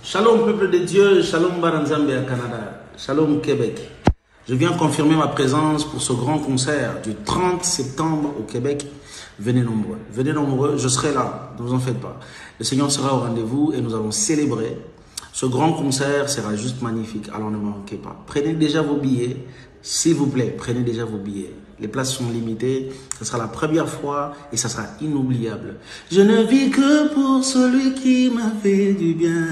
Shalom peuple de Dieu, shalom Baranzambe à Canada, shalom Québec. Je viens confirmer ma présence pour ce grand concert du 30 septembre au Québec. Venez nombreux, je serai là, ne vous en faites pas. Le Seigneur sera au rendez-vous et nous allons célébrer. Ce grand concert sera juste magnifique, alors ne manquez pas. Prenez déjà vos billets, s'il vous plaît, prenez déjà vos billets. Les places sont limitées, ce sera la première fois et ça sera inoubliable. Je ne vis que pour celui qui m'a fait du bien.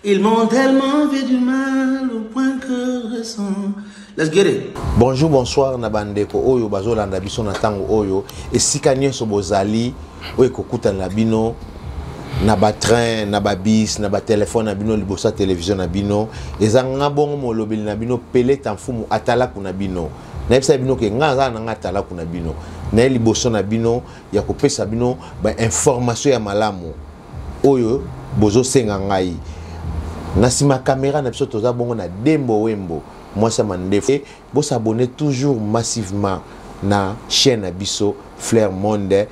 Ils m'ont tellement fait du mal au point que je ressens. Let's get it. Bonjour, bonsoir, Nabandeko, Oyo, Bazolanda, Biso, Natango, Oyo, et Sikanye Sobozali, Oyo, Kokuta, Nabino, Naba train, Naba bis, Naba téléphone, Nabino, Libosa télévision, Nabino, et Zangabon, Molobil, Nabino, Pelé, Tanfumu, Atala, Kunabino. Naipsa bino ke ngaza na ngatala kuna bino na liboso na bino ya kopesa bino ba information ya malamu oyo bozo senga ngai na sima caméra na biso toza bongo na Dembo Wembo moi ça mandefe bo s'abonner toujours massivement na chaîne na biso Flair Monde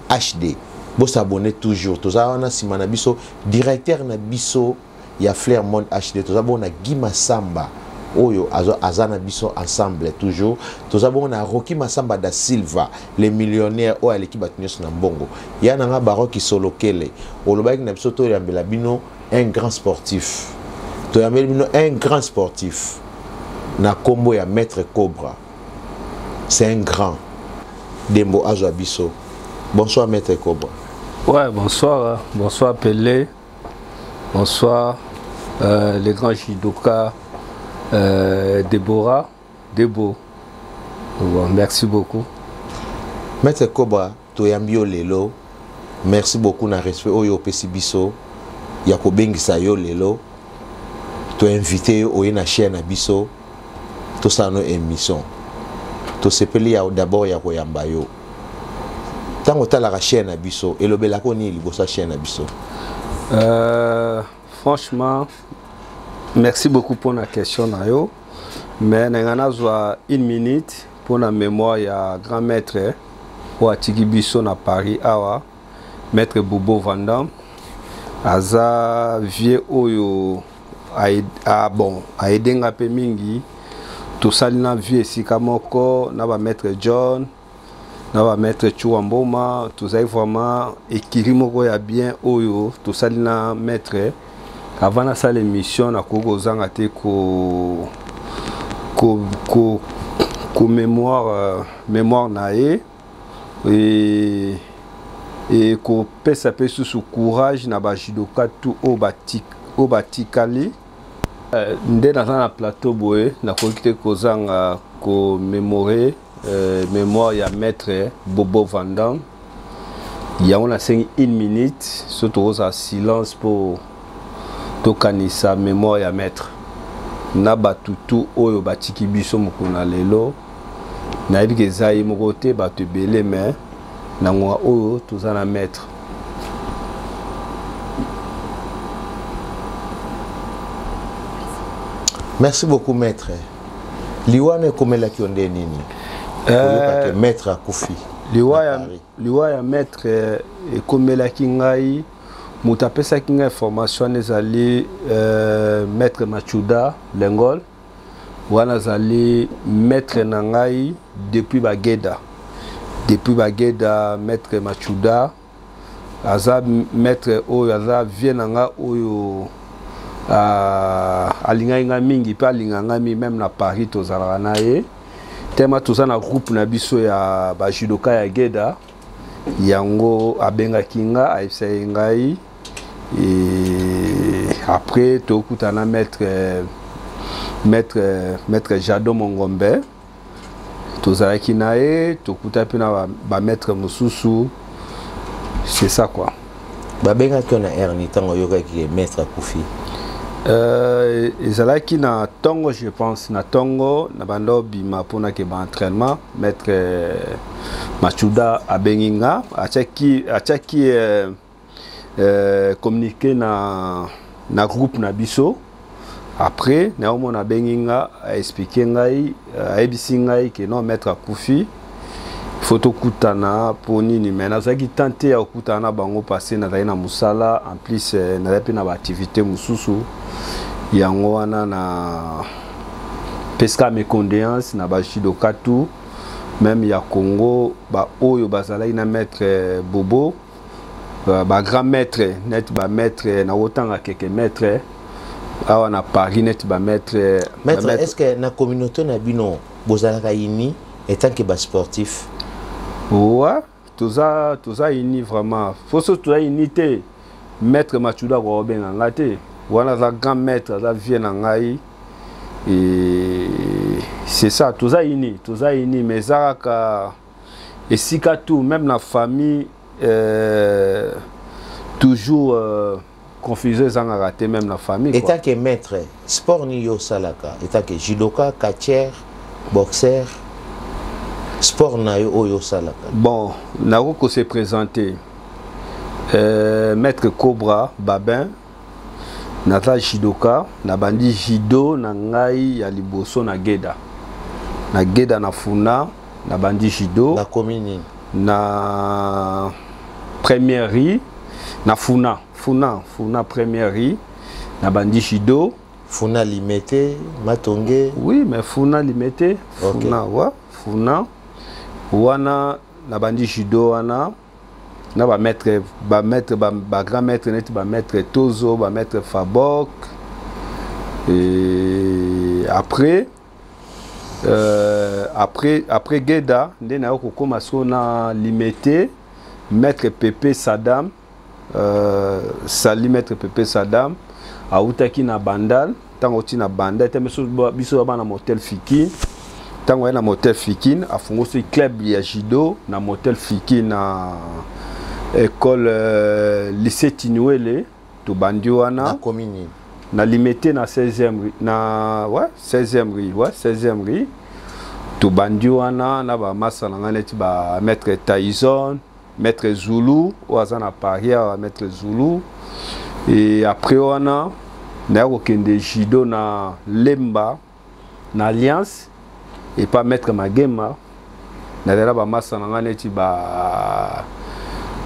HD bo s'abonner toujours toza na sima na biso directeur na biso ya Flair Monde HD toza bongo na Gima Samba Oyo azana biso ensemble toujours toza bongo na Rocky Masamba da Silva les millionnaires o aleki batnyos na mbongo yana nga baroki solokele olobaki na biso to yambela bino un grand sportif to yambela bino un grand sportif na kombo ya Maître Cobra c'est un grand Dembo azwa biso. Bonsoir Maître Cobra. Ouais, bonsoir, bonsoir Pelé, bonsoir les grands judokas. Déborah, Debo. Bon, merci beaucoup. Maître Cobra, Toyambio Lelo, merci beaucoup na respect Oyo Pesibiso, Yako Bengisa yo Lelo, to invité Oyo na chaîne na biso, to sa no émission. To sepeli ya d'abord Yako Yambayo. Tango tala la chaîne na biso, elobela ko ni libosa chaîne na biso. Franchement, merci beaucoup pour la question. Mais nous avons une minute pour la mémoire ya grand maître ou Atiki Bisso à Paris, Awa, maître Bobo Vandam. Aza vieux oyo a bon a aidé un peu mingi. Tout ça na vieux si kamoko na ba maître John, na ba maître Chouamboma, tout ça vraiment écrit moko ya bien oyo, tout ça na maître. Avant la salle émission, na kozanga te ko mémoire nae et ko pesa pesu sous courage na ba judoka tout au batikali ndé dans un plateau boé na kokite kozanga ko mémorer mémoire ya maître Bobo Vandam. Il y a on a 5 minute surtout en silence pour tokanisa mémoire ya maître na batutu oyo batiki biso mokuna lelo na yebi ke zai mokote batu belé mais na ngwa oyo toza na maître. Merci beaucoup maître. Liwane komela ki onde nini? Maître akufi. Liwa ya maître komela ki ngai Moutapesa qui a information les allés maître Machuda Lengol ou allés maître Nangai depuis Bageda maître Machuda Aza maître Oyo Aza Vienanga Oyo Alinga mingi pas Alinga mi même na Paris tozalanae tema tozana groupe na biso ya ba judoka ya Geda yango abenga kinga aifsa ngai. Et après, tu as maître Jado Mongombe, tu as maître Moussousou, c'est ça quoi. Babenga qui na erni tango yoga qui est maître Koufi. Ezalaki na tongo je pense na tongo na bando bima pona ke ba entraînement maître Machuda abenginga achaki communiquer na groupe na biso après na omona benginga a expliquer ngai a ebisi ngai que non maître Koufi photo kutana pour nini mais nazaki tenté ya kutana bango passé na na musala en plus na pe na ba activité mususu yango wana na pesca mes condoléances na ba judoka tout même ya Congo ba oyo bazala ina maître Bobo ba grand maître net ba maître na otanga quelques maîtres awa na Paris net ba maître est-ce que na communauté na bino bozala ka ini étant que ba sportif ouais tout ça uni vraiment faut surtout tout unité maître Machuda ko benga ngate wana za grand maître za vie na ngai et c'est ça tout ça uni mais ça ka et si ka tout même la famille toujours confusé sans rater même la famille étant que maître sport ni yo salaka étant que judoka catcheur boxeur sport na yo salaka bon na ko se présenter maître Cobra Babin nata judoka na bandi judo na ngai ya liboso na Geda na Funa na bandi judo na commune na première riz na Funa première riz na bandi judo Funa limité Matonge oui mais Funa limité okay. Funa wa Funa wana na bandi judo wana na ba maître ba grand maître net ba maître Tozo ba maître Fabok et après Geda ndena ko koma sona limité maître Pépé Saddam sali maître Pépé Saddam autaki na Bandal tango tina Bandal temeso biso bana motel Fiki tango na motel Fikin afungo ce club ya judo na motel Fiki na école lycée Tinouele to bandiwana na commune na limité na 16e na 16e ri to bandiwana na ba masala ngane ba maître Tyson maître Zulu ouazana Paris maître Zulu et après wana na ko kende judo na Lemba na Alliance et pas maître Magema na dela ba masala ngane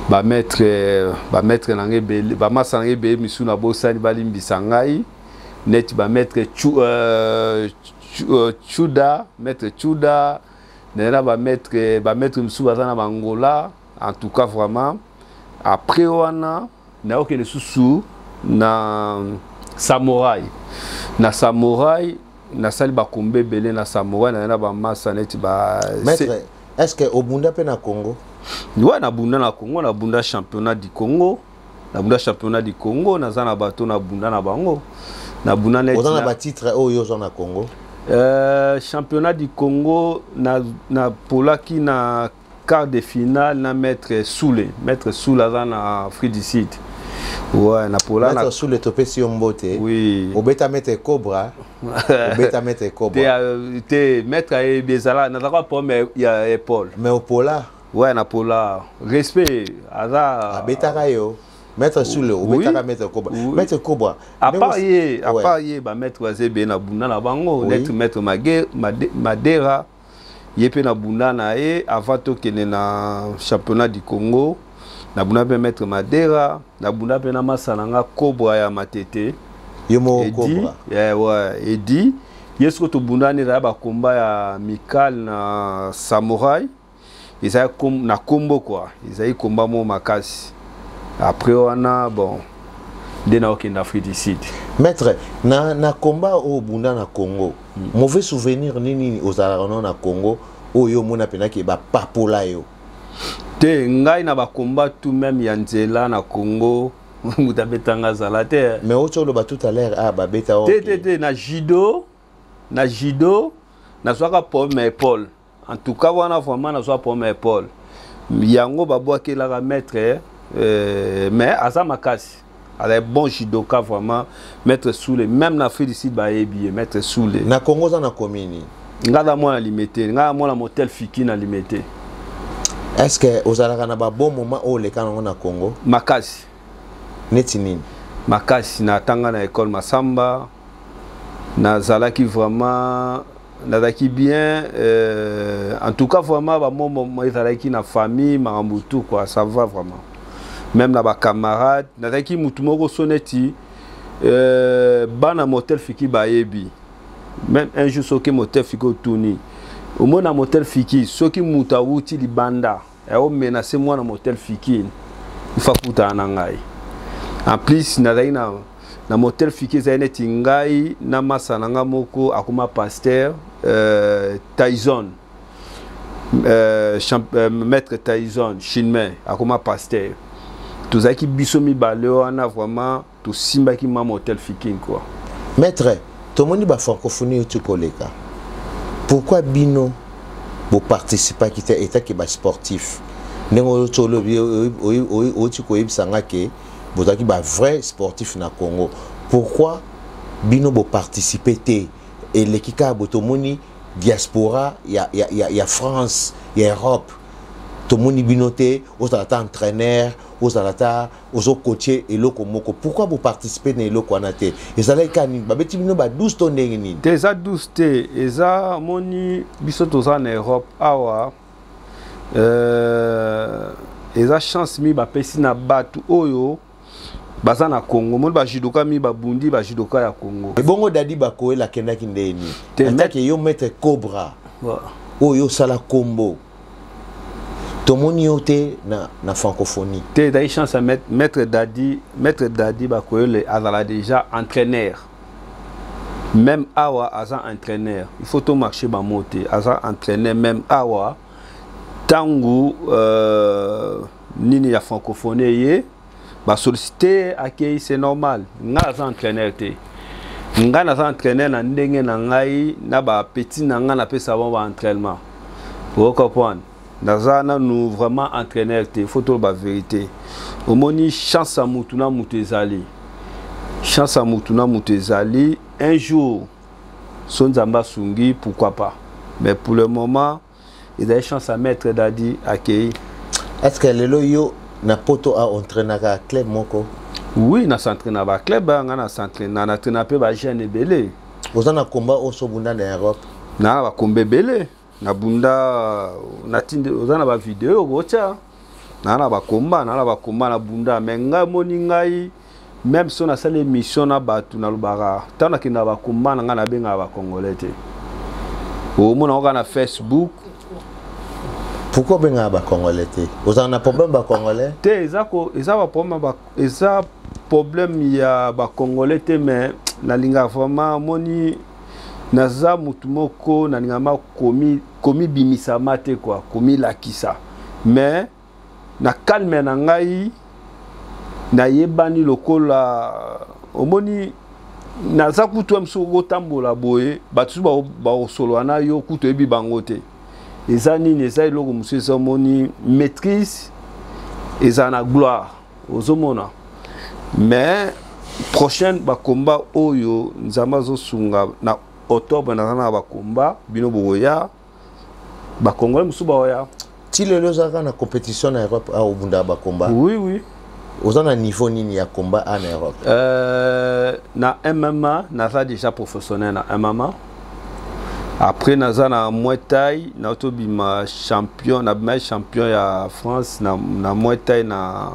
ba maître nangebe ba masanga be misuna bosani balimbisa ngai net ba maître Chuda maître Chuda na ba maître misuba na Angola en tout cas vraiment après wana na okene susu na samouraï na sali ba kombe belé na samouraï na ba masa net ba maître est-ce que obunda pe na Congo ouais na bunda na Congo na bunda championnat du Congo na zana bato na bunda na bango na bunda net na ba titre oyo zo na Congo championnat du Congo na polaki na quart de finale na maître Soule na Afrique du Sud ouais na pola maître Soule topesi mbote oui obeta maître Cobra te maître e bezala na taka pomme ya épaule mais opola ouais na pola respect aza abetaka yo maître Soule obetaka maître Cobra maître Cobra à part ba maître wazebe na bunda na bango net maître Madera yepe na bunda na e avant to kene na championnat du Congo na bunda pe maître Madera na bunda pe na masalanga Cobra ya Matete yomo Cobra ouais Edi yesko to bunda ni ba komba ya Mikal na Samouraï ils comme na combo quoi ils combat mo makasi après on a bon dena okenda Afrique du Sud maître na combat au bunda na Congo mauvais souvenir nini ozala na Congo oyo mona penaki ba papola yo te ngai na ba combat tout même ya nzela na Congo mutabetanga zala te mais autre lo ba tout à l'heure ba beta o te na judo na swaka pomme épaule en tout cas wana vraiment na swaka pomme épaule yango babwaki la maître mais asa makasi ala bon judoka vraiment maître Soule même na Afrique du Sud ba yebi maître Soule na Congo za na komini ngada mwana limité ngada mwana motel Fiki na limité est-ce que ozalaka na ba bon moment o le kana na Congo makasi neti nini makasi na tanga na école Masamba na zalaki vraiment nazalaki bien en tout cas vraiment moi ezalaki na famille marambutu quoi, ça va vraiment. Même na ba camarade nazalaki mutu moko soneti bana motel fiki bayebi. Même un jour soki motel fiki otuni. Au moins na motel fiki soki muta wuti libanda et o menacer moi na motel fiki. Il faut kuta na ngai. En plus nazalaki na motel fiki zaineti ngai na masananga moko akuma pasteur Tyson maître Tyson Chinmay akuma pasteur tozaki biso mibale wana vraiment to simbaki ma motel fiki quoi. Maître tout le monde ba francophonie tu koleka. Pourquoi bino bo participer qui était qui ba sportif nengo tolo o tu ko ibsanga ke bozaki ba vrai sportif na Congo. Pourquoi bino bo participer té et l'équipe botomoni diaspora ya France, ya Europe. To moni binoté aux entraîneurs, aux alata, aux coachés et loko moko. Pourquoi vous participez dans loko anate? Et ça là kani ba beti bino ba 12 tonnes ngini. Déjà 12 té, eza moni biso toza en Europe awa. Eza chance mi ba pesi na batu oyo baza na Congo. Mon ba judoka mi ba bundi ba judoka ya Congo. Et bongo dadi ba ko la kenda kindeni. Attaque yo mettre Cobra. Oyo sala combo. Tomoni yote na francophonie. Té dai chance à mettre dadi ba ko le azala déjà entraîneur. Même awa aza entraîneur. Il faut to marcher ba monter. Aza entraîneur même awa tangu nini ya francophonie ye. Ba solliciter accueil c'est normal. Nga za entraîneur té. Nga na za entraîneur na ndenge na ngai na ba petit na nga na pesa ba entraînement. Vous comprenez? Nazana nous vraiment entraîneur té, photo ba vérité. Omoni chance à mutuna mutezali. Chance à mutuna mutezali. Un jour son zamba sungi pourquoi pas. Mais pour le moment, il a chance à mettre dadi accueil. Est-ce que le loyo na poto a entraîné à club moko? Oui, na s'entraîne à club, na s'entraîne na entraîne pe ba jeune belé. Vous en a combat au Sobunda en Europe. Na ba combat belé. Na bunda na tinde ozana ba vidéo gocha na ba combat na bunda menga moni ngai même si on a sale émission na batu na lubara tana kinda ba combat na ngana benga ba congolais te o mona oka na Facebook. Pourquoi benga ba congolais te? Ozana problème ba congolais te eza ba problème ba eza problème ya ba congolais te mais na linga vraiment moni naza mutumoko na ngama komi bimisa mate quoi komi lakisa mais na calme na ngai na yebani lokola omoni naza kutu amso tambola boye batu ba osolo na yo kutu ebi bangote eza nini eza iloko musesa moni maîtrise eza na gloire ozomona mais prochaine ba combat oyo nzamba zo sunga na octobre na ba combat bino boya ba congolais musuba oya ti lelo zaka na compétition na Europe a obunda ba combat. Oui ozana niveau nini ya combat en Europe? Na MMA naza déjà professionnel na MMA. Après naza na Muay Thai na otobima champion na ma champion ya France na Muay Thai na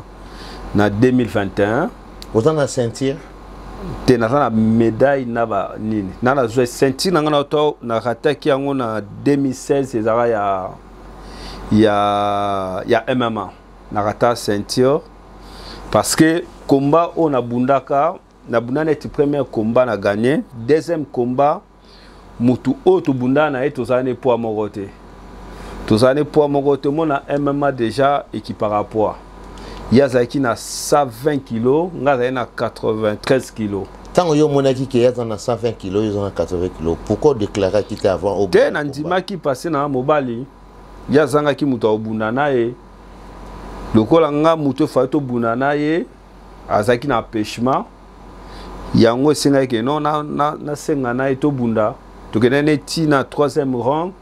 2021. Ozana ceinture te naza na médaille na ba nini na la jouer ceinture na ngana to na rataki yango na 2016 ezara ya MMA na rata ceinture parce que combat on a bundaka na bundana et premier combat na gagné deuxième combat mutu auto bundana et tozane poids mogote mona MMA déjà équipara poids yazaki na 120 kg ngaza na 93 kg. Tant yo monaki ke yaza na 120 kg yo na 80 kg. Pourquoi déclarer qu'il était avant au te na ndima ki passé na mobali yazanga ki mutu obunda na ye lokola nga mutu fato bunda na ye azaki na pêchement yango senga ke non na senga na to bunda to kenene ti na 3e rang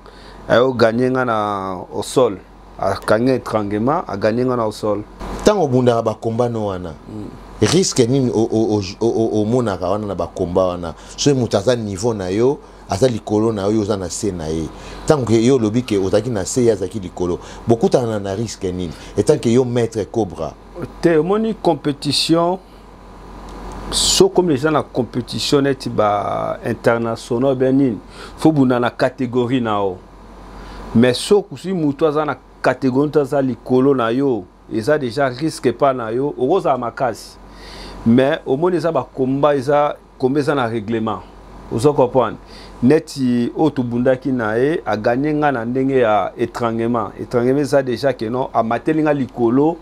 ayo gagner na au sol a gagné étranglement a gagné au sol. Tant au bunda ba combat no wana risque nini au monaka wana na ba combat wana so mutaza niveau na yo aza likolo na yo oza na se na ye tant que yo lobi ke ozaki na se yazaki likolo beaucoup tana na risque nini et tant que yo maître Cobra te moni compétition so comme les gens na compétition net ba international benin faut buna na catégorie na o mais so kusi mutu aza na catégorie taza likolo na yo eza déjà risque pas na yo oza makasi mais au moins eza ba combat eza combat eza na règlement ozo comprendre neti otubundaki na e a gagné nga na ndenge ya étranglement ça déjà que non a matelinga likolo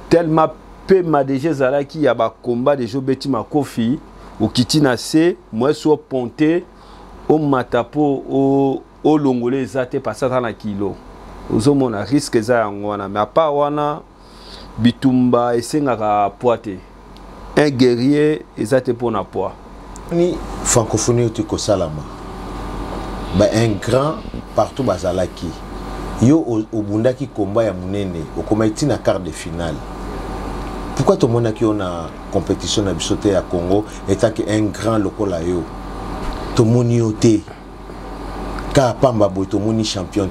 tellement peu ma déjà zalaki ya ba combat de jobeti makofi o kitina se moi so ponté o matapo o longolé ezate pasata na kilo ozo mona risque za yango wana mais pas wana bitumba esengaka poite un guerrier ezate pona poids ni francophonie tu ko salama ba un grand partout bazalaki yo obundaki combat ya munene okomaiti na quart de finale pourquoi tout monde qui on a compétition na bisoté à Congo étant que un grand lokola yo to moni oté ka pamba boy to moni champion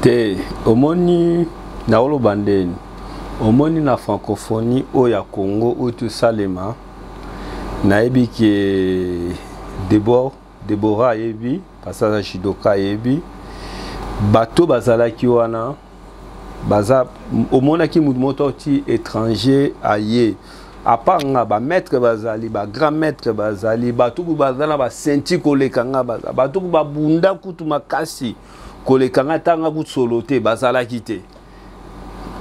te omoni na olo bandeni omoni na francophonie o ya Congo o tu salema na ebi ke Deborah ebi passage Shidoka ebi bato bazala ki wana baza omona ki moto ti étranger aye à part nga ba maître bazali ba grand maître bazali bato ku bazala ba senti kolekanga bato ku babunda kutu makasi kolekanga tanga ku solote bazala kite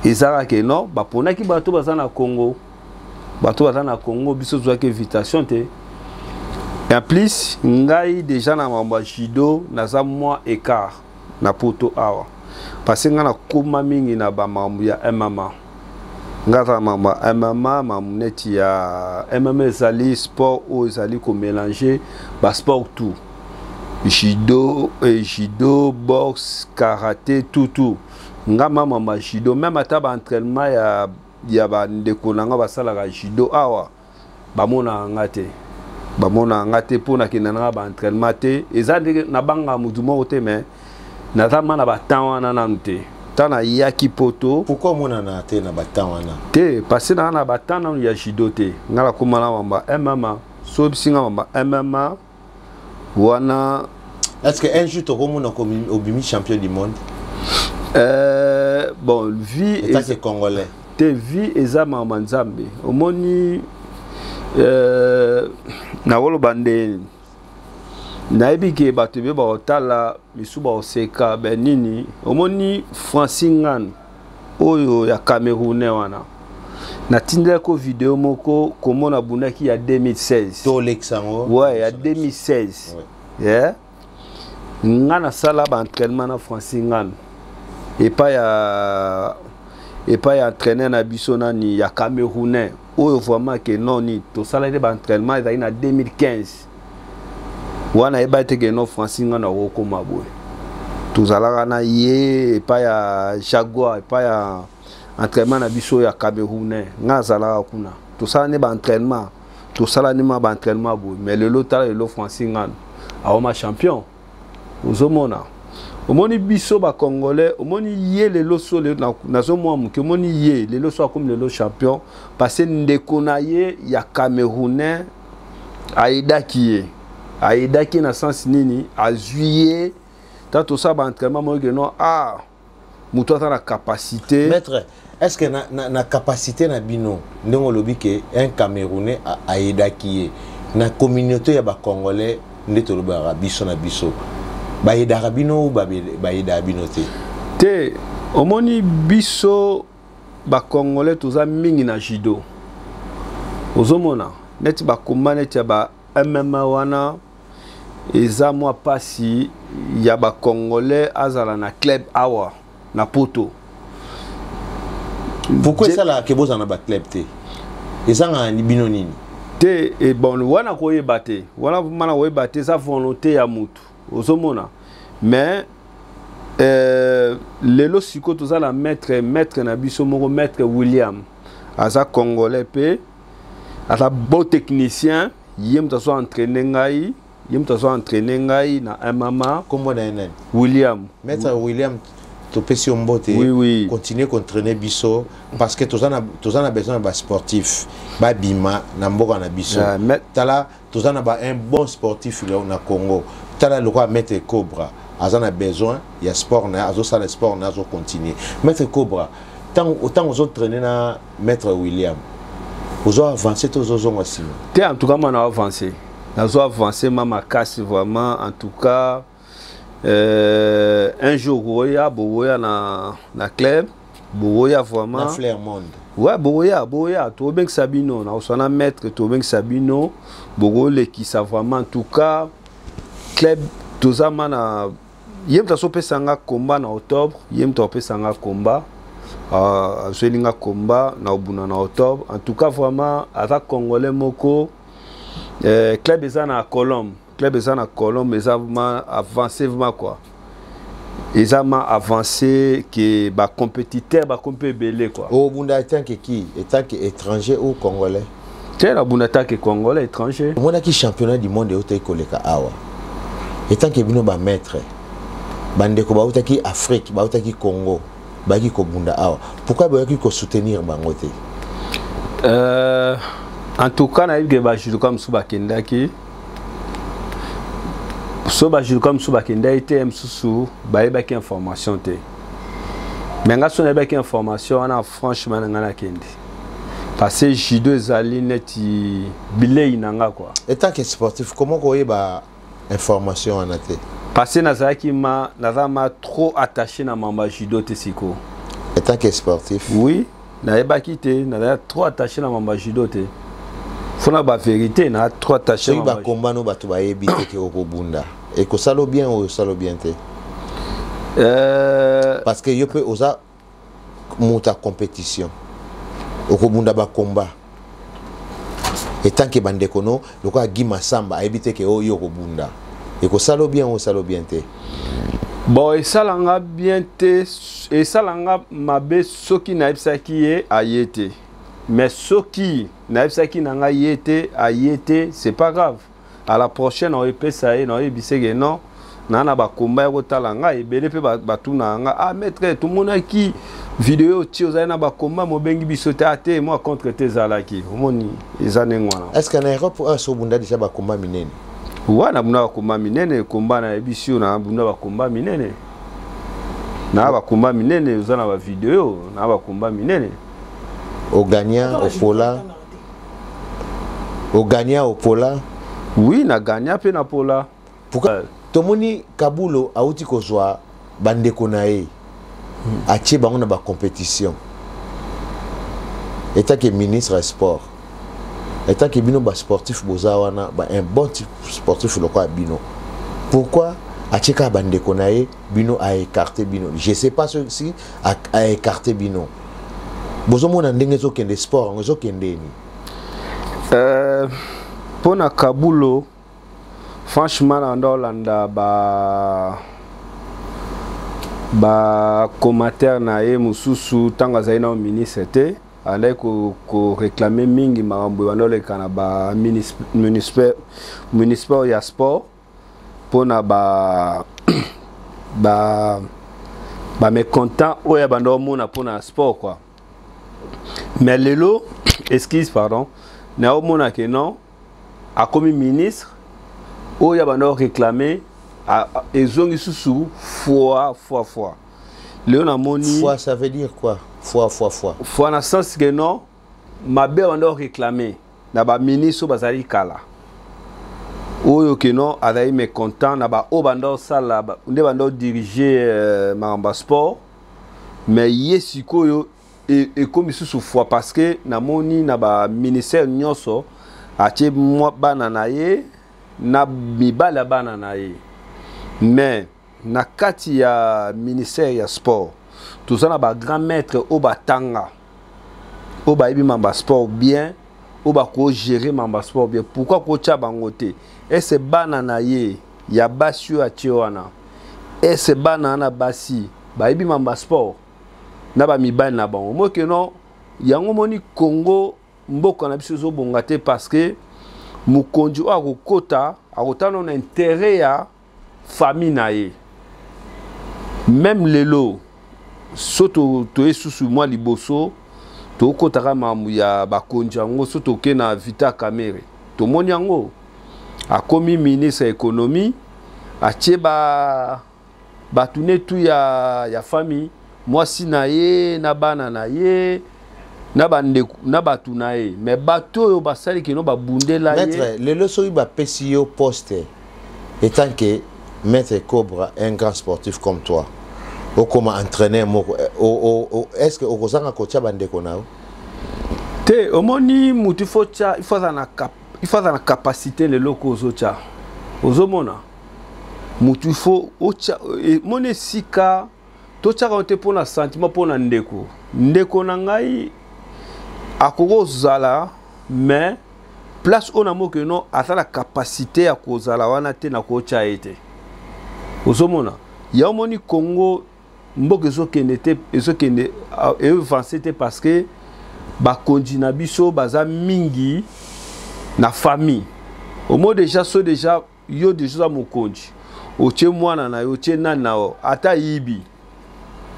ezara ke non ba pona ki bato bazana Congo bato bazana Congo biso zwa ke invitation te en plus ngai déjà na mamba judo na za moi écart na poto awa parce que na koma mingi na ba mambu ya MMA ngata mamba MMA mamuneti ya MMA zali sport ou zali ko mélanger ba sport tout judo boxe karaté tout nga mama judo même ata ba entraînement ya ba ndeko nanga basala ka judo awa bamona ngate pona kinana ba entraînement te ezande na banga mudumo te mais na tamana ba tawana nante tana yaki poto pourquoi mona na te na ba tawana te parce na ba tana ya judo te ngala komala mamba MMA so bisinga mamba MMA wana est-ce que un jour to komona comme obimi champion du monde bon vie est congolais te vie eza mama nzambe omoni na wolo bande na ebike bato be ba otala misuba oseka benini omoni Francingan oyo ya Camerounais wana na tindela ko vidéo moko komona bunaki ya 2016 to Lexango ouais ya 2016 yeah ngana sala ba entraînement na Francingan et pas ya entraîner na biso nani ya Camerounais oyo vraiment que non ni to sala de ba entraînement ezali na 2015 wana eba te que non Francinga na roko maboy to sala na ye et pas ya Jaguar et pas ya entraînement na biso ya Camerounais nga sala kuna to sala ne ba entraînement to sala ni ma ba entraînement boy mais le lota le Francinga a ma champion uzomona omoni biso ba congolais omoni ye le loso le nazo moi muke omoni ye le loso comme le champion parce ndeko na ye ya Camerounais aidaki na sens nini azuye tato ça ba entraînement mo que non muto ta na capacité maître est-ce que na capacité na bino ndongo lobi que un Camerounais aidaki na communauté ya ba congolais ndeto loba biso na biso baïda rabino ou baïda abinote te omoni biso ba congolais toza mingi na judo ozomona neti ba komba neti ba MMA wana eza mwa pasi ya ba congolais azala na club awa na poto pourquoi ça la ke boza na ba club te ezanga ni bino nini te e bon wana ko yebate wana mana ko yebate sa volonté ya mutu ozomona mais lelo siko toza la maître na biso moko maître William aza congolais pe un bon technicien, il est entraîné na MMA. Comment on William. Maître William, tu peux si on botte. Oui. Continuer à entraîner biso parce que tu as besoin de sportif. Ba bima na mboka na biso. Tala tu as un bon sportif là au Congo. Tala le roi Maître Cobra. Azana besoin, il y a sport na azo ça le sport na azo continuer. Maître Cobra, tant aux autres traîner na Maître William. Vous avez avancé tous aux autres aussi. En tout cas, on a avancé. On a avancé, ma casse vraiment. En tout cas, un jour, Boya na club, Boya vraiment. Na Flair Monde. Ouais, Boya. Tout bien que Sabino, on a maître, tout bien que Sabino, Boya qui ça vraiment. En tout cas, club, tout ça, man, yem ta sope sanga combat na octobre, yem ta sope sanga combat. Zelinga combat na obuna na octobre. En tout cas vraiment avec congolais moko club ezana Colombe ezama avancé vraiment quoi. Ezama avancé que ba compétiteur ba compé belé quoi. Obunda étant que qui étant que étranger ou congolais. Tiens la bunda ta que congolais étranger. Moi qui championnat du monde au koleka awa. Étant que bino ba maître. Bande ko ba utaki Afrique, ba utaki Congo. Baki ko bunda awa. Pourquoi baki ko soutenir bangote? En tout cas na yibge ba judo comme suba kendaki. So ba judo comme suba kendaki msusu ba yibaki information te. Mais nga so na yibaki information ana franchement ngana kendi. Parce que judo ezali neti bilei nanga quoi. Étant que sportif, comment ko yeba information anate? Parce que nazama trop attaché na mamba judo te siko. Étant que sportif. Oui, naeba quitté, nazama trop attaché na mamba judo te. Fona ba vérité na trop attaché na mamba. So ba combat no batu ba yebite ke okobunda. Et ko salo bien ou salo bien te. Parce que yo peut osa monta compétition. Okobunda ba combat. Étant que bandeko no, loko agima samba yebite ke o yo okobunda. Et que ça bien ou ça bien te. Bon, et ça l'a bien te, et ça l'a mabe soki na ipsaki e ayete. Mais soki na ipsaki na yete ayete, c'est pas grave. À la prochaine on peut ça et non ebisege non. Na ba combat ko talanga e bele pe batu na nga ah maître tout monde qui vidéo ti oza na ba combat mo bengi bisote ate moi contre tes alaki. Omoni ezane ngwana. Est-ce qu'en Europe un sobunda déjà ba combat minene? Wana buna bakomba minene komba na ebisio na buna bakomba minene na bakomba minene uzana ba vidéo na bakomba minene au gagnant au pola oui na gagnant pe na pola pourquoi tomoni Kabulo auti kozwa bandeko na ye atie bango na ba compétition état que ministre sport. Étant que bino ba sportif bozawana ba un bon type sportif local bino. Pourquoi acheka bandeko nae bino a écarté bino? Je sais pas si a écarté bino. Bozomo na ndenge zo kende sport, zo kende ni. Pona Kabulo franchement na Hollanda ba commentaire na e mususu tanga zaina au ministre te. Allez ko réclamer mingi marambo bandole kana ba municipal ya sport pona ba mécontent oya bando mona pona sport quoi. Mais lelo excuse pardon na mona que non a comme ministre oya bando réclamer a ezongi susu fois Léon a moni fois ça veut dire quoi? Fois. Fois dans le sens que non, ma belle on doit réclamer. Na ba ministre bazali kala. Oyo que non, adai mécontent na ba obando sala, on bando diriger mamba sport. Mais yesiko yo et comme sous fois parce que na moni na ba ministère nyonso atie moi banana ye na mibala banana ye. Mais na kati ya ministère ya sport tout ça na ba grand maître au batanga au ba ibi mamba sport bien au ba ko gérer mamba sport bien pourquoi ko tia bangote et c'est banana ye ya basio a tiwana et c'est banana basi ba ibi mamba sport na ba mibali na bango mo que non yango moni Congo mboka na biso ezobonga te parce que mokonzi oyo akokota akotana na intérêt ya famille na ye. Même lelo so toye susu mwa liboso tokotaka mamu ya bakonzi yango so toke na Vita Kamere tomoni yango akomi ministre ya économie atie batune tu ya famille mwasi na ye na bana na ye na batu na ye mais bato oyo basali kino babundela ye. Maître lelo soki bapesi yo poste étant que Maître Cobra un grand sportif comme toi comme entraîneur moko est-ce que okozanga kotia bandeko nao te omoni mutu il faut na capacité le loko ozocha ozomona mutu il faut ocha mone sika tochaka te pona sentiment pona ndeko na ngai akoko zala mais place ona mo que non ata la capacité ya kozala wana te na kocha ete ozomona ya omoni Congo mboka ezokende avancé te parce que bakonzi na biso baza mingi na famille omo déjà yo déjà mokonzi otie mwana na yo otie nani na yo ata yibi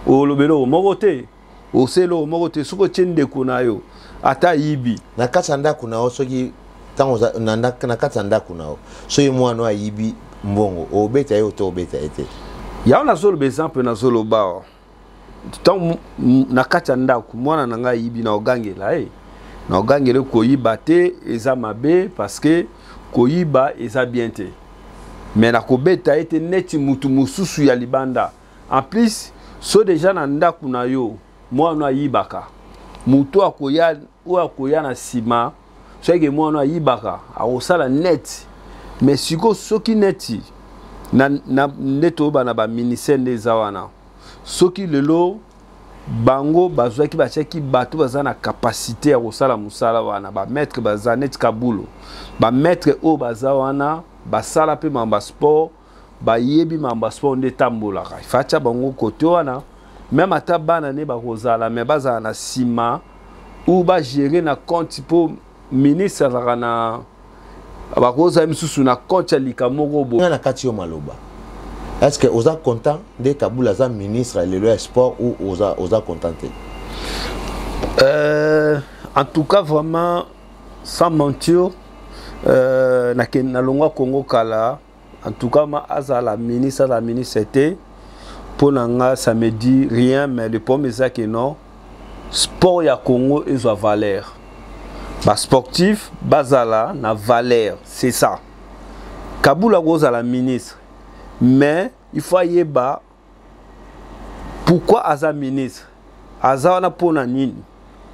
olobelo moko te oselo moko te soko tie ndeko na yo ata yibi na kati ndako na yo soki tango na kati ndako na yo soki mwana ayibi mbongo obeta yo to obeta ete ya on a zolo exemple na zolo ba tant na kati ndako mwana na ngai yibi na ogangela na ogangela koyiba te eza mabe parce que koyiba eza bien te mais na kobeta ete neti mutu mususu ya libanda en plus so déjà na ndako na yo mwana yibaka mutu akoya na sima so eke mwana yibaka akosala net mais siko soki neti na neto bana ba ministère des awana soki lelo bango bazwaki bachaki bato baza na capacité ya kosala musala wana ba maître baza net kabulo ba maître o baza wana basala pe mamba sport ba yebi mamba sport nde tambolaka facha bango kote wana même ata bana ne bakozala mais baza na sima ou ba gérer na compte pour ministre na bakoza misusu na compte likamoko bo na kati yo maloba. Est-ce que vous êtes content de Kaboul as ministre le sport ou vous êtes content? En tout cas vraiment sans mentir na longwa Congo kala en tout cas ma la ministre était pour nanga ça me dit rien mais le problème c'est que non sport ya Congo ils ont valeur ba sportif bazala na valeur c'est ça Kaboul a la ministre mais il faut y ba pourquoi aza ministre aza wana pona nini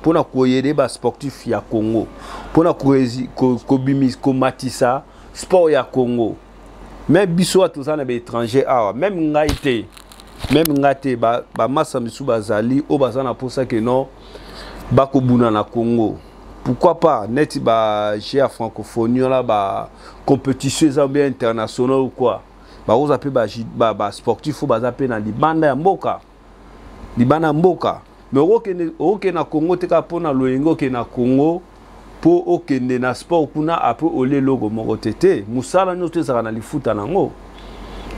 pona koyede ba sportif ya Congo pona kobimis komatisa sport ya Congo même biso tout ça na ba étranger awa même ngaite ba massa misu bazali o bazana pour ça que non ba kobuna na Congo pourquoi pas net ba GA francophonie là ba compétition bien internationale ou quoi ba oza pe ba sportif baza pe na libanda ya mboka mais oke na Congo te ka pona loyengo ke na Congo po okende na sport kuna après ole logo moko tete musala nyoto ezaka na lifuta nango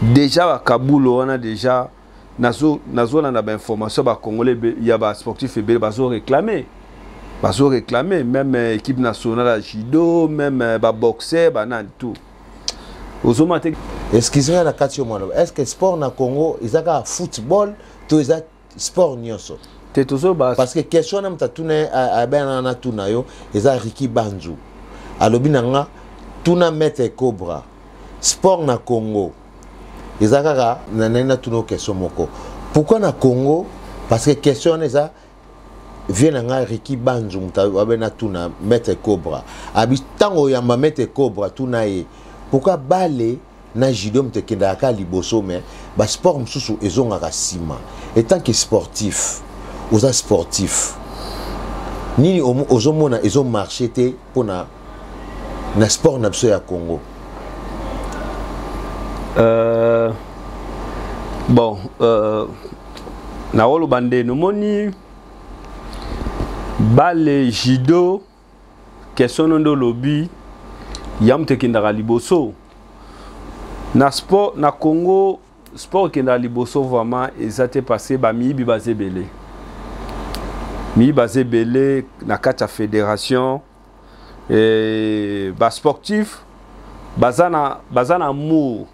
déjà ba Kabulo wana déjà nazo na ba information ba congolais ya ba sportif ebele bazo réclamer même équipe nationale à judo même ba boxer ba nan tout ozomate. Excusez-moi la kati yo mwana. Est-ce que sport na Congo izaka football to iza sport nyonso? Parce que question na mtatuna abena na tuna yo iza Riki Banzu. Alobi nanga tuna Maître Cobra. Sport na Congo izaka na nena tuna question moko. Pourquoi na Congo? Parce que question eza vient nanga Riki Banzu mtabena tuna Maître Cobra. Abi tango yamba Maître Cobra tuna ye. Pourquoi balé na judo mtekenda ka liboso mais ba sport msusu ezonga ka sima étant que sportif oza sportif nini ozomona ezo marché te pona na sport na biso ya Congo bon na wolo bande no moni bale judo question ndo lobby yam te kindara liboso na sport na Congo sport kindara liboso vraiment ezate passé ba mibi basé belé na kata fédération et ba sportif bazana amour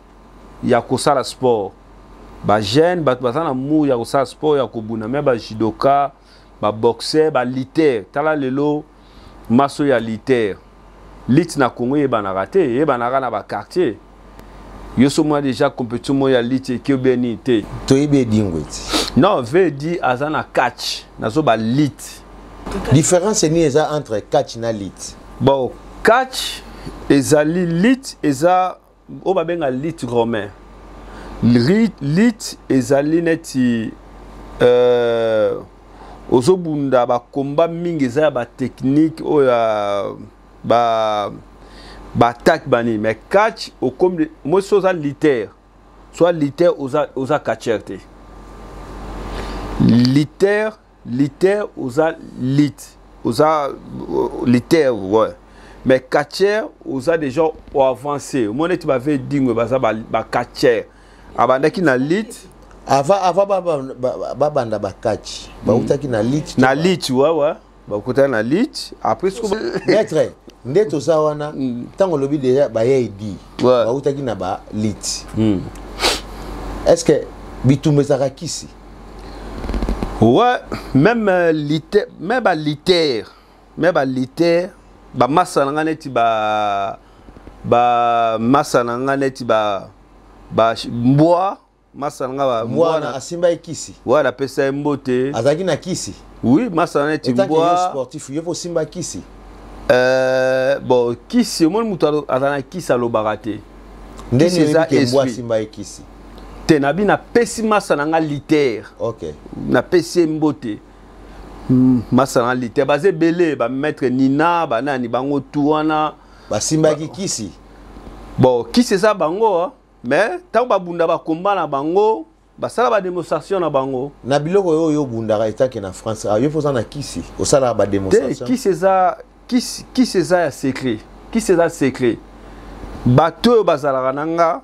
ya kosala sport ba jeune bazana amour ya kosala sport ya kobuna me ba judoka ba boxer ba lutteur tala lelo maso ya lutteur lit na Congo e bana raté na ba quartier yo so moi déjà compétition mo ya lit e kebeni te to ibe dingweti non veut dire azana catch na so ba lit différence ni eza entre catch na lit bon catch ezali lit eza o ba benga lit romain lit ezali neti ozobunda ba combat mingi eza ba technique o ya ba attaque bani mais catch au comme moi soit lutteur oza catcher te lutteur oza lit oza lutteur ouais mais catcher oza déjà au avancé moi tu m'avais dit que ba catcher abandaki na lit ava banda ba catch ba utaki na lit ouais ba kota na lit après ce maître ndeto za wana tango lobi déjà ba yedi ba utaki na ba lit est-ce que bitumbe zaka kisi ouais même lutteur ba massa nga neti ba massa nga neti ba mboa massa nga ba mboa na asimba kisi voilà pesa mbote azaki na kisi oui massa neti mboa sportif yo fo simba kisi bon kisi mon muto azana kisi alobaka te ndeni eza mboa simba kisi te nabi na pesi massa nga lutteur OK na pesi mbote massa nga lutteur bazé belé ba maître Nina banani bango tuana ba simba kisi bon kisi eza bango mais tant ba bunda ba combat na bango ba sala ba démonstration na bango na biloko yo bunda etaki na France yo poza na kisi o sala ba démonstration kisi eza ya secret kisi eza secret bato bazala nanga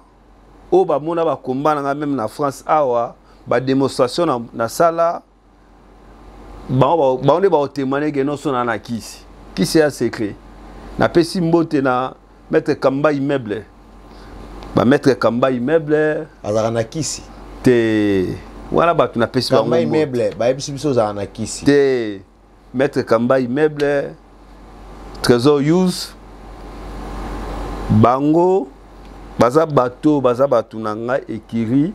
o ba mona ba combat na même na France awa ba démonstration na sala ba témoigner que non sona na kisi ya secret na pesi mbote na maître Kamba immeuble ba maître Kamba immeuble azara na kisi te wala ba tu na pesi ba Kamba immeuble ba ebisi biso azara na kisi te maître Kamba immeuble trésor use bango baza bato nanga ekiri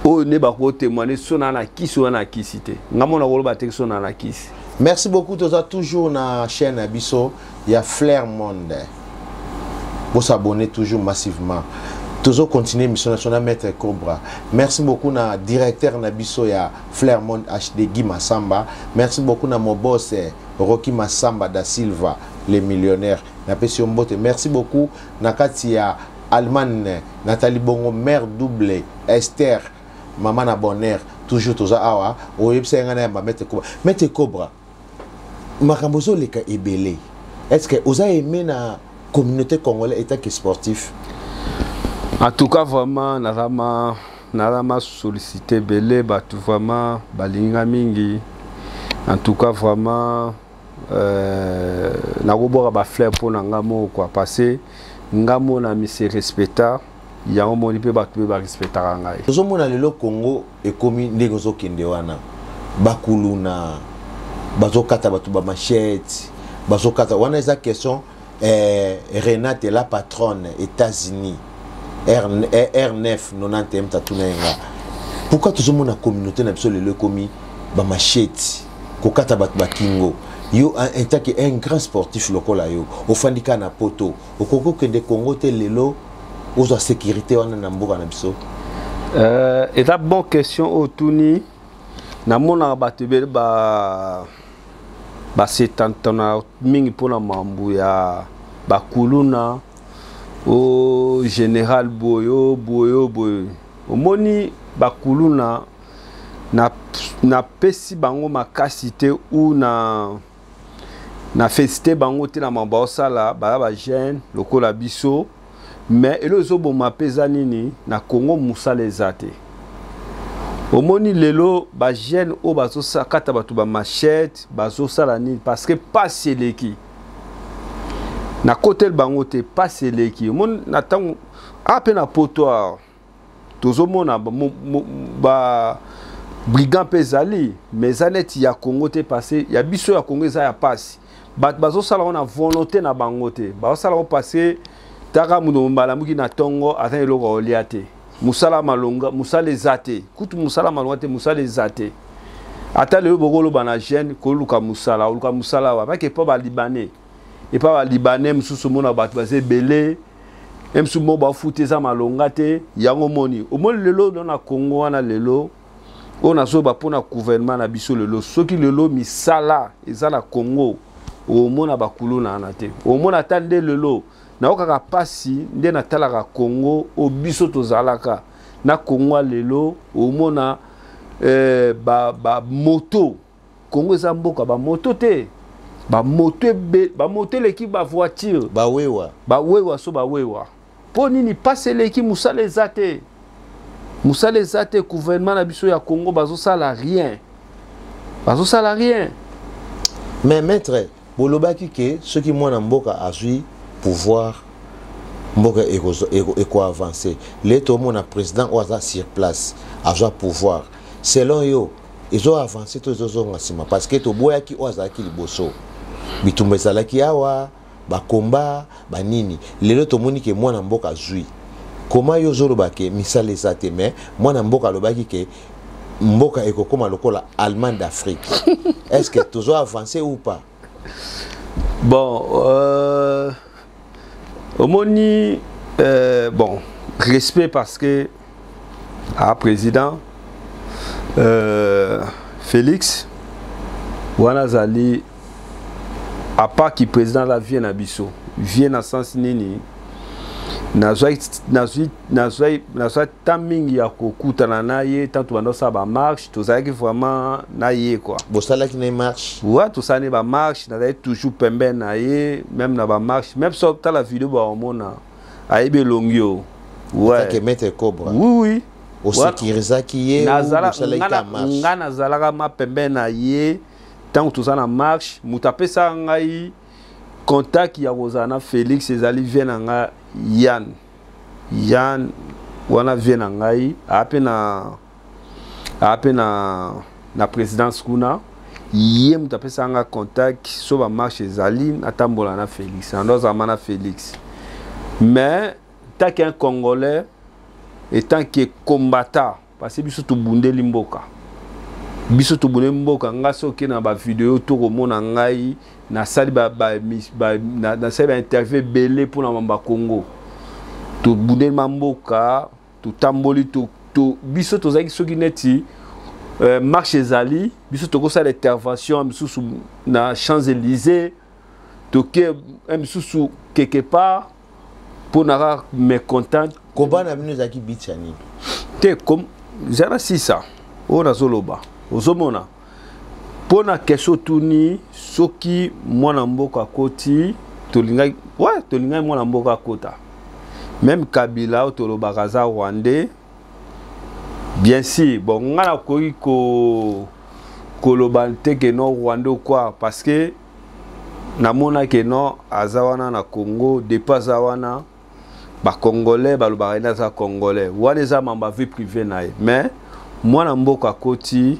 o ne ba ko témoigner sona na kisi wana kisi te ngamona ko ba te sona na kisi. Merci beaucoup toza toujours na chaîne Abisso ya Flair Monde. Vous s'abonner toujours massivement. Toujours continuer mission nationale Maître Cobra. Merci beaucoup na directeur Nabisso ya Flair Monde HD Guy Massamba. Merci beaucoup na mon boss Rocky Massamba da Silva les millionnaires na Pession Mbote. Merci beaucoup na Katia Allemagne Nathalie Bongo mère double Esther maman na bonheur toujours toza awa o yebsenga na Maître Cobra. Maître Cobra makambozo leka ebele. Est-ce que vous avez aimé la communauté congolaise état sportif? En tout cas, vraiment, narama sollicité belé, batu vraiment, balinga mingi. En tout cas, vraiment, na ba fleur pour ngamo quoi passer, ngamo na mi se respecta, ya o moni pe batu ba respecta ngai. Tozo mona lelo Congo e komi ndenge zo kende wana. Bakuluna, bazokata batu ba machette. Bazokata wana eza question Renate la patronne États-Unis R9 90 tatunenga. Pourquoi tout le monde a communauté na biso le komi ba machette kokata bat bakingo yo un grand sportif lokola yo ofandika na poto okoko kende Congo te lelo ozo sécurité wana na mboka na biso et la bonne question otuni na mona batebele ba setantana mingi pona mambu ya bakuluna o général boyo omoni bakuluna na pesi bango makasi te ou na na félicité bango te na mamba osala ba jeune lokola biso mais elozo boma peza nini na Congo musala ezate omoni lelo ba jeune o bazo sakata batu ba machette bazo sala nini parce que pas seleki na côté bango te pas seleki omoni na tango ape na potoir tozomona ba brigand pezali mais aneti ya Congo te passé ya biso ya Congo eza ya passe bazo sala on a volonté na bango te bazo sala on passé taka muno mbala muki na tongo ata eloko oliate musala malonga musala ezate kutu musala malonga te musala ezate ata le bogolo bana jeune ko luka musala wa ba ke pa ba libanais et pas ba libanais mususu mona batu bazé belé même sous mo ba fouteza malonga te yango moni omoni lelo na Congo wana lelo on a zo ba pona gouvernement na biso lelo soki lelo misala ezala Congo o mona ba kuluna na te o mona tande lelo na okaka pasi nde na talaka Congo o biso tozalaka na Congo lelo o mona ba moto Congo za mboka ba moto te ba moto l'équipe ba voiture ba wewa so ba wewa poni ni passe l'équipe musala ezate gouvernement na biso ya Congo bazo sala rien mais maître bolobaki ke ceux qui mwana mboka azui pouvoir mboka eko avancer les to mona président oza sur place azwa pouvoir selon yo ezo avancer to ezo ngasima parce que to boyaki oza ki liboso bitumba ezalaki awa bakomba banini lelo to moni ke mwana mboka azui comment yo zoloba ke misala ezate mais mwana mboka alobaki ke mboka ekokoma lokola Allemagne d'Afrique est-ce que tozo avancer ou pas? Bon omoni bon respect parce que président Félix wana zali à part qui président la vient à biso vient à sens nini nazwa timing ya kokutana na ye tanto bando sa ba marche tozalaki vraiment na ye quoi bosalaki na marche ouais tout ça ne ba marche na toujours pembe na ye même na ba marche même sur la vidéo ba omona aibe longio ouais que mettre cobra oui au sécurisaki ye nazala ngana zalaka ma pembe na ye tant tout ça na marche mutapesa ngai contact ya Rosana Félix ezali vient nga Yann wana vient ngai apena na présidence kuna ye mutapesa nga contact so ba marche ezali atambola na Félix andoza mana Félix mais tant qu'un Congolais et tant que combattant parce que biso to bundeli mboka nga soki na ba vidéo to komona ngai na sali na sali interview belé pour na mamba Congo to bundeli mboka to tamboli to biso to zaki soki neti marche ezali biso to ko sala intervention misusu na Champs-Élysées to ke misusu quelque part pour na mécontent combat na bino zaki bitchani te comme zara sisa ona zoloba ozomona pona kesho tuni soki mwana mboka koti tolingai mwana mboka kota même Kabila otoloba kaza Rwandais bien sûr bon ngana koki koloba te ke no Rwandais quoi parce que namona ke no azawana na Congo dépasse wana ba Congolais balobaka ina za Congolais wana za mamba vie privée na mais mwana mboka koti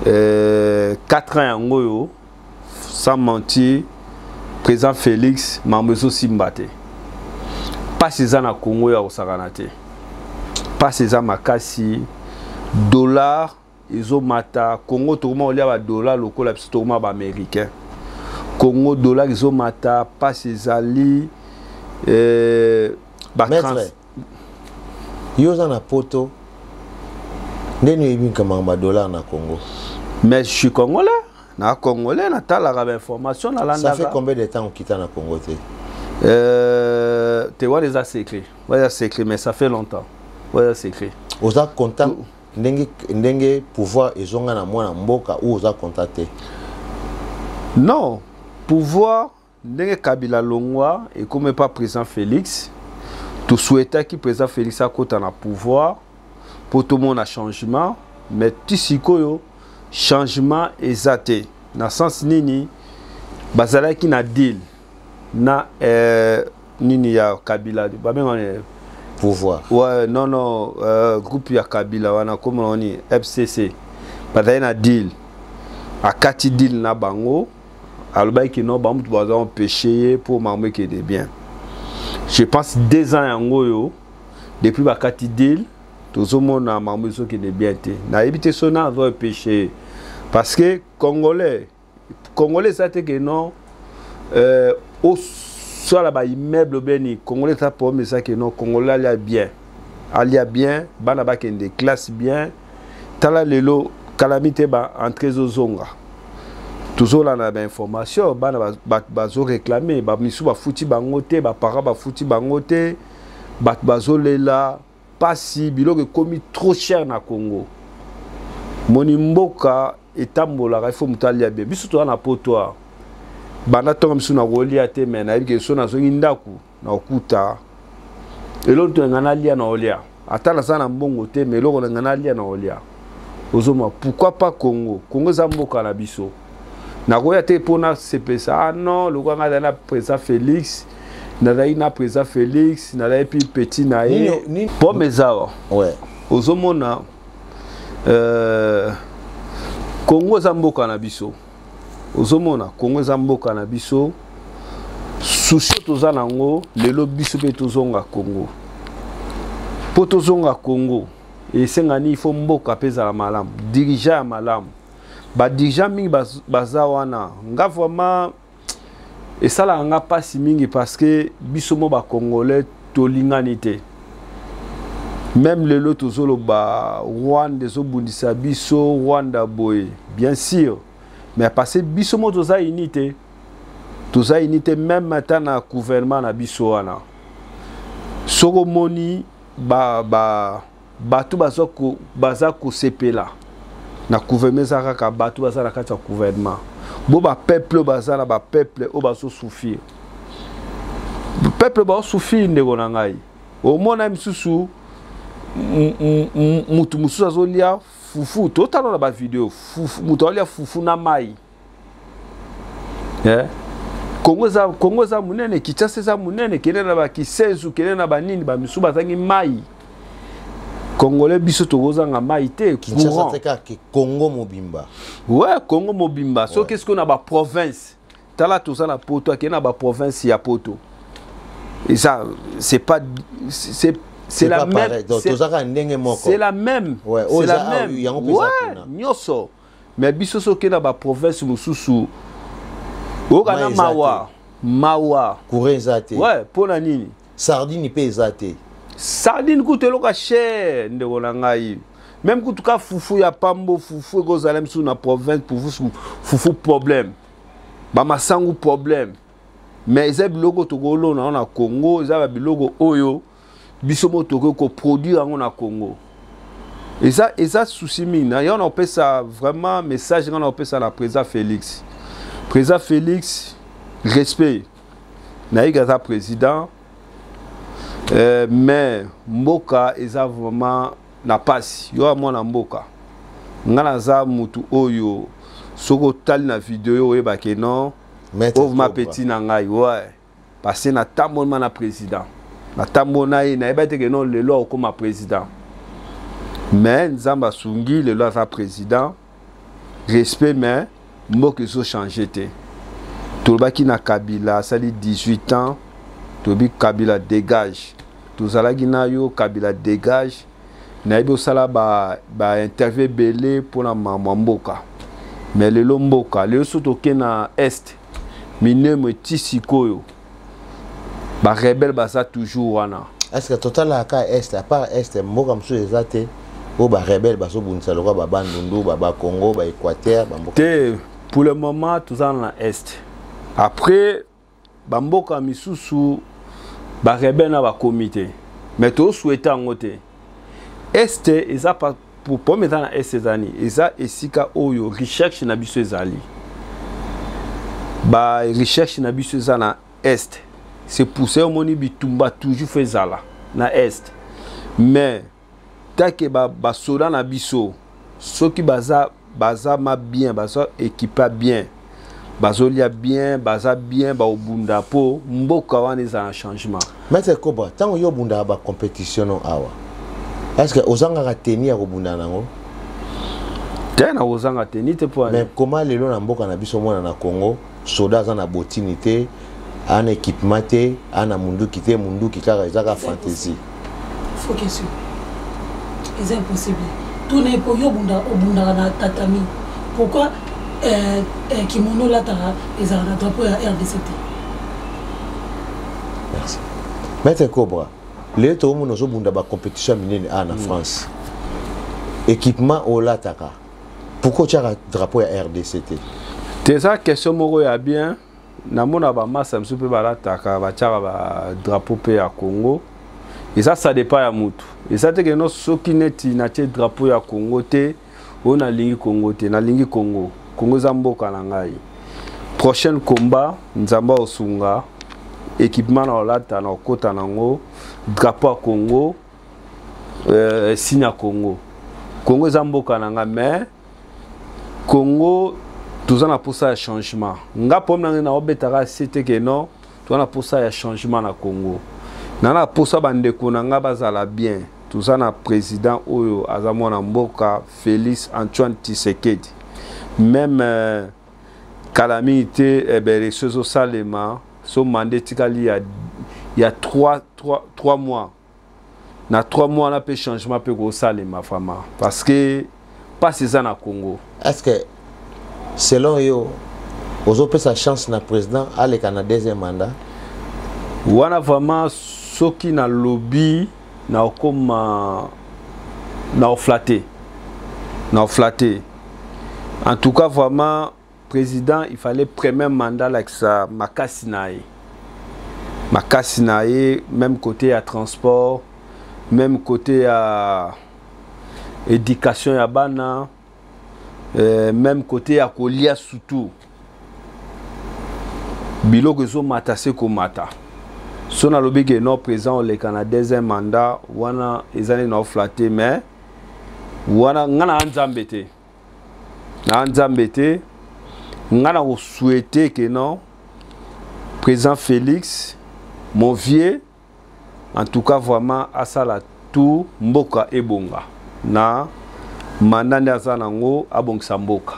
4 ans yango yo sans mentir président Félix mambezo simbate pas ces na Congo ya osakana te pas ces makasi dollar ezo mata Congo tokoma olia ba dollar lokola biso tokoma ba américain Congo dollar ezo mata pas ces ali maître yo za na poto ndeni yebi kama dollar na Congo. Mais je suis congolais, na congolais na talaka ba information na landa. Ça fait combien de temps que tu es na Congo te? Te wa déjà secret. Ouais, secret mais ça fait longtemps. Ouais, secret. Oza contact ndenge pouvoir ezonga na mwana mboka ou oza contacté? Non, pouvoir ndenge Kabila longwa et comme pas président Félix tout souhaitait que président Félix a côté na pouvoir pour tout le monde a changement mais tisikoyo changement exacté na sens nini bazala ki na deal na nini ya Kabila ba ben pouvoir ouais non groupe ya Kabila wana comme on dit FCC bazala na deal a kati deal na bango alba ki no ba mutu bazala empêcher pour marmer que des biens je pense 2 ans yango yo depuis ba kati deal tout le monde a marmer so que des biens té na éviter sona va empêcher parce que Congolais ça te que non au soit là bas immeuble beni Congolais ça pour mais ça que non Congolais allait bien bana ba ken des classes bien tala lelo calamité ba entrée zonga toujours là na ba information bana ba zo réclamer ba misu ba futi bangote ba para ba futi bangote ba zo lela pas si biloko commis trop cher na Congo moni mboka etambola il faut mutalia bien biso to na poto bana tonga misu na rolia te mais na yiki so na zongi ndaku na okuta eloko to ngana lia na olia atala sana mbongo te mais eloko ngana lia na olia ozoma pourquoi pas Congo za mboka na biso na roya te pona CPSA ah non le ngana na président Félix na président Félix na la puis petit na ye pour mezawa ouais ozomona Congo za mboka na biso ozomona Congo za mboka na biso souci toza nango lelo biso pe tozonga Congo po tozonga Congo esengani ifo mboka peza la malamu dirigeant ya malamu ba dirigeant mingi baza wana nga vraiment esala nga pasi mingi parce que biso mo ba Congolais tolingani te même le lot tozolo ba Rwanda zobundisa biso Rwanda boy bien sûr mais parce que biso mo toza unité même maintenant na gouvernement na biso wana soko moni batu baza ko sepela na gouvernement za ka batu baza na kati ya gouvernement bo ba peuple baza na ba peuple o bazo souffrir peuple ba souffrir ndeko na ngai o mona misusu mutu mususu azolia fufu totala na ba video fufu mutu azolia fufu na mai Congo za munene Kinshasa za munene kene na ba Kisenzu kene na ba nini ba misu bazangi mai Congolais biso togoza nga mai te Kinshasa te ka Congo mobimba ouais Congo mobimba so qu'est-ce qu'on a ba province tala toza na poto kene na ba province ya poto et ça c'est pas c'est la même c'est la même ouais c'est la même ouais nyoso mais biso so kene na ba province mususu okana mawa kurezate ouais pona nini sardine pe ezate sardine kuteloka cher ndeko na ngai même kutuka fufu ya pambo fufu ekozala msu na province pour fufu problème ba masangu problème mais eza biloko tokolona na Congo eza biloko oyo biso moto ko produire na Congo eza souci mina ya on appelle ça vraiment message on appelle ça la président Félix. Président Félix, respect. Naïgaza président, mais Mboka est vraiment na passe. Yo moi na Mboka. Ngalaza mutu oyo soko tal na vidéo e ba ke non. Ouvre ma petit na ngai ouais. Parce na tambona na président. Na tambona na e ba te ke non le loi comme président. Mais Nzamba Sungi le loi président. Respect mais Mboka ils ont changé te. Tolbaki na Kabila sali 18 ans. Tobi Kabila dégage. Tozalaki na yo Kabila dégage. Na ibo sala ba interview belé pour na mama Mboka. Mais le Mboka, le soto ke na est. Minemo tisikoyo. Ba rebelle baza toujours wana. Est-ce que total aka est à part est Mboka msu ezate o ba rebelle baso bunisa lokwa ba Bandundu ba Congo ba Équateur ba Mboka. Pour le moment, tout ça dans l'Est. Après, Bamboka Misusu, Barebena va comité. Mais tout souhaité en côté. Est, et ça pour mettre dans l'Est ces années, et ça, et si ka oyo, recherche na biso ezali. ba recherche na biso za na est. C'est pour ça que bitumba toujours fait ça là na est. Mais tant que ba soda na biso, ceux qui baza ma bien, baza équipé bien, bazolia bien, baza bien ba obunda po mboka wana za un changement. Maître Cobra, tant yo bunda ba compétition awa. Est-ce que ozanga ka tenir obunda nango? Tena ozanga tenir te pour. Mais comment les na mboka na biso mona na Congo, soda za na botinité, un équipement te, un mundu kité mundu kikara ezaka fantasy. Faut question. C'est impossible. Tout n'est pas yo bunda obunda na tatami. Pourquoi kimono la tara les a drapeau à RDCT? Merci. Maître Cobra, les to mo nozo bunda ba compétition minene en France. Équipement au lataka. Pourquoi tu as drapeau à RDCT? C'est ça question moko ya bien. Na mona ba massa msupe ba lataka ba tchara ba drapeau pe ya Congo. Et ça dépend à mutu. Et ça te que no soki neti na tie drapeau ya Congo te, on a lingi Congo te, na lingi Congo. Congo zamboka na ngai. Prochain combat, nzamba osunga, équipement na olata na okota nango, drapeau à Congo, signe à Congo. Congo zamboka na ngai, mais Congo tout ça pour ça changement. Nga pom na obetara c'était que non, tout ça pour ça changement na Congo. Nana pour ça bande konanga bazala bien. Tout ça na président oyo azamona mboka Félix Antoine Tshisekedi. Même calamité les choses au Salema, son mandat tikali il y a 3 mois. Na 3 mois on a fait changement peu au Salema vraiment parce que pas c'est ça na Congo. Est-ce que selon yo ozope sa chance na président aller na deuxième mandat? Wana vraiment soki na lobby na okoma na flatter. En tout cas vraiment président il fallait premier mandat avec sa makasinae. Même côté à transport, même côté à éducation ya bana, même côté à kolia surtout. Biloko zo mata se ko mata. Son a lobby que non présent le Canada deuxième mandat wana ezali na flatter mais wana ngana nzambete. Na nzambete ngana ko souhaiter que non président Félix mon vieux en tout cas vraiment asala tout mboka ebonga na mandat azanango abongisa mboka.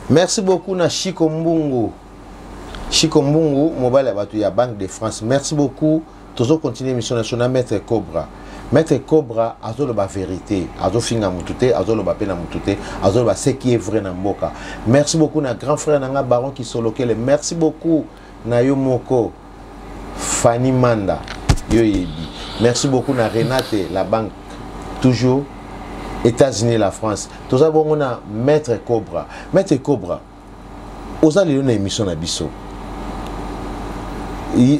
Merci beaucoup na Chiko Mbungu. Chiko Mbungu, mobile abatu ya Banque de France. Merci beaucoup. Toujours continuer mission nationale Maître Cobra. Maître Cobra azo la vérité, azo finga mutute, azo la pena mutute, azo la ce qui est vrai na mboka. Merci beaucoup na grand frère nanga baron qui sont locaux. Merci beaucoup na yo moko Fanny Manda yo yebi. Merci beaucoup na Renate la banque toujours États-Unis la France. Tout ça bon on a Maître Cobra. Maître Cobra. Oza le na émission na biso.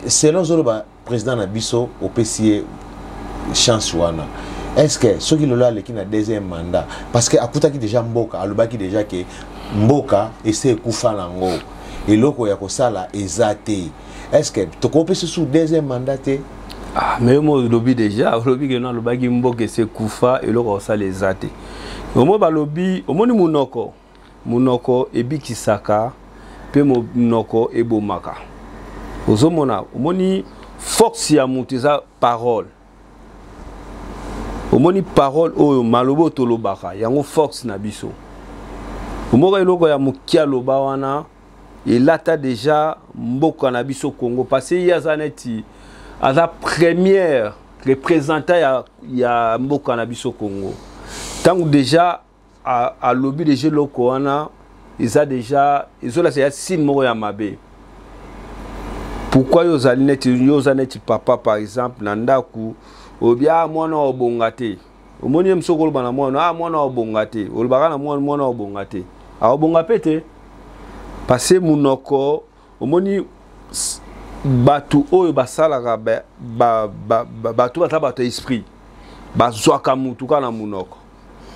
Selon Zoloba président na biso au PCA chance wana. Est-ce que ceux qui le qui na deuxième mandat parce que akuta ki déjà mboka alobaki déjà que mboka essaie kufa nango et loko ya kosala ezate. Est-ce que tu peux sous deuxième mandat te? Ah mais moi lobby déjà lobby que non alobaki mboka essaie kufa et loko sala ezate. Omo ba lobby omoni munoko ebikisaka pe munoko ebomaka. Ozomona omoni force ya muteza parole. Omoni parole oyo malobo tolobaka yango force na biso. Omoka eloko ya mukia loba wana elata déjà mboka na biso Congo parce que yazaneti aza première représentant ya mboka na biso Congo. Tant déjà à lobby déjà loko wana eza déjà ezola c'est signe moko ya mabe. Pourquoi yozaneti papa par exemple nandaku obia mwana obongate omoni msoko lobana mwana mwana obongate olbaka na mwana obongate a obonga pete passer munoko omoni batu oyo basalaka batu bato esprit bazwaka mutu kana munoko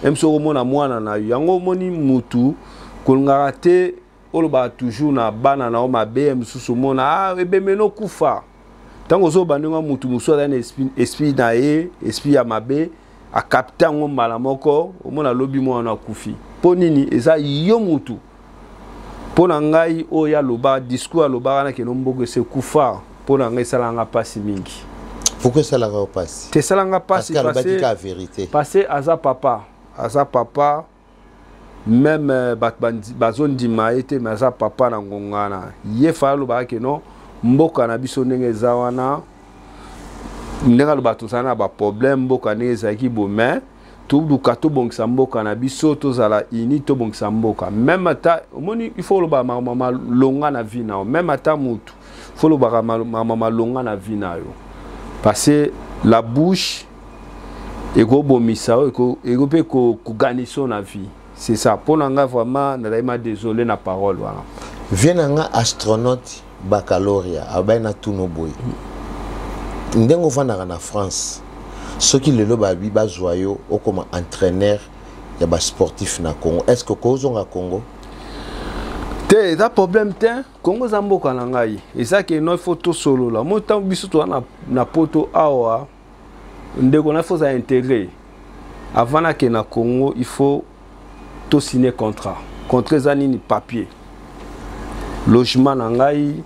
emsoko mona mwana na yango omoni mutu kolngaka te oloba toujours na bana na oma BM susu mona ah ebemeno kufa tango zo bandinga mutu muso na esprit na ye esprit ya mabe a capter ngo mala moko omona lobi mo na kufi po nini eza yo mutu po na ngai o ya loba discours loba na ke nomboko se kufa po na ngai salanga pasi mingi. Pourquoi ça l'a passé? Te salanga pasi parce que la vérité. Passé aza papa même bazon dima ete maza papa na ngongana ye fa loba ke no mboka na biso ndenge zawana ndenge lo bato sana ba problème mboka ndenge zaki bo mais tout du kato bongisa mboka na biso to zala ini to bongisa mboka même ata omoni il faut lo ba mama longa na vie na même ata mutu faut lo ba mama longa na vie na yo parce que la bouche ego bomisa ego pe ko gagner son vie c'est ça pour nga vraiment na désolé na parole voilà vient nga astronaute baccalauréat abana tuno boy ndengo vanda na France ceux qui le loba bi bazoyo o comme entraîneur ya ba sportif na Congo est-ce que kozo nga Congo te da problème te Congo zamboka na ngai et ça que no photo solo la mo temps biso to na poto awa ndeko na faut ça intégrer avant na ke na Congo il faut to signer contrat zanini papier logement na ngai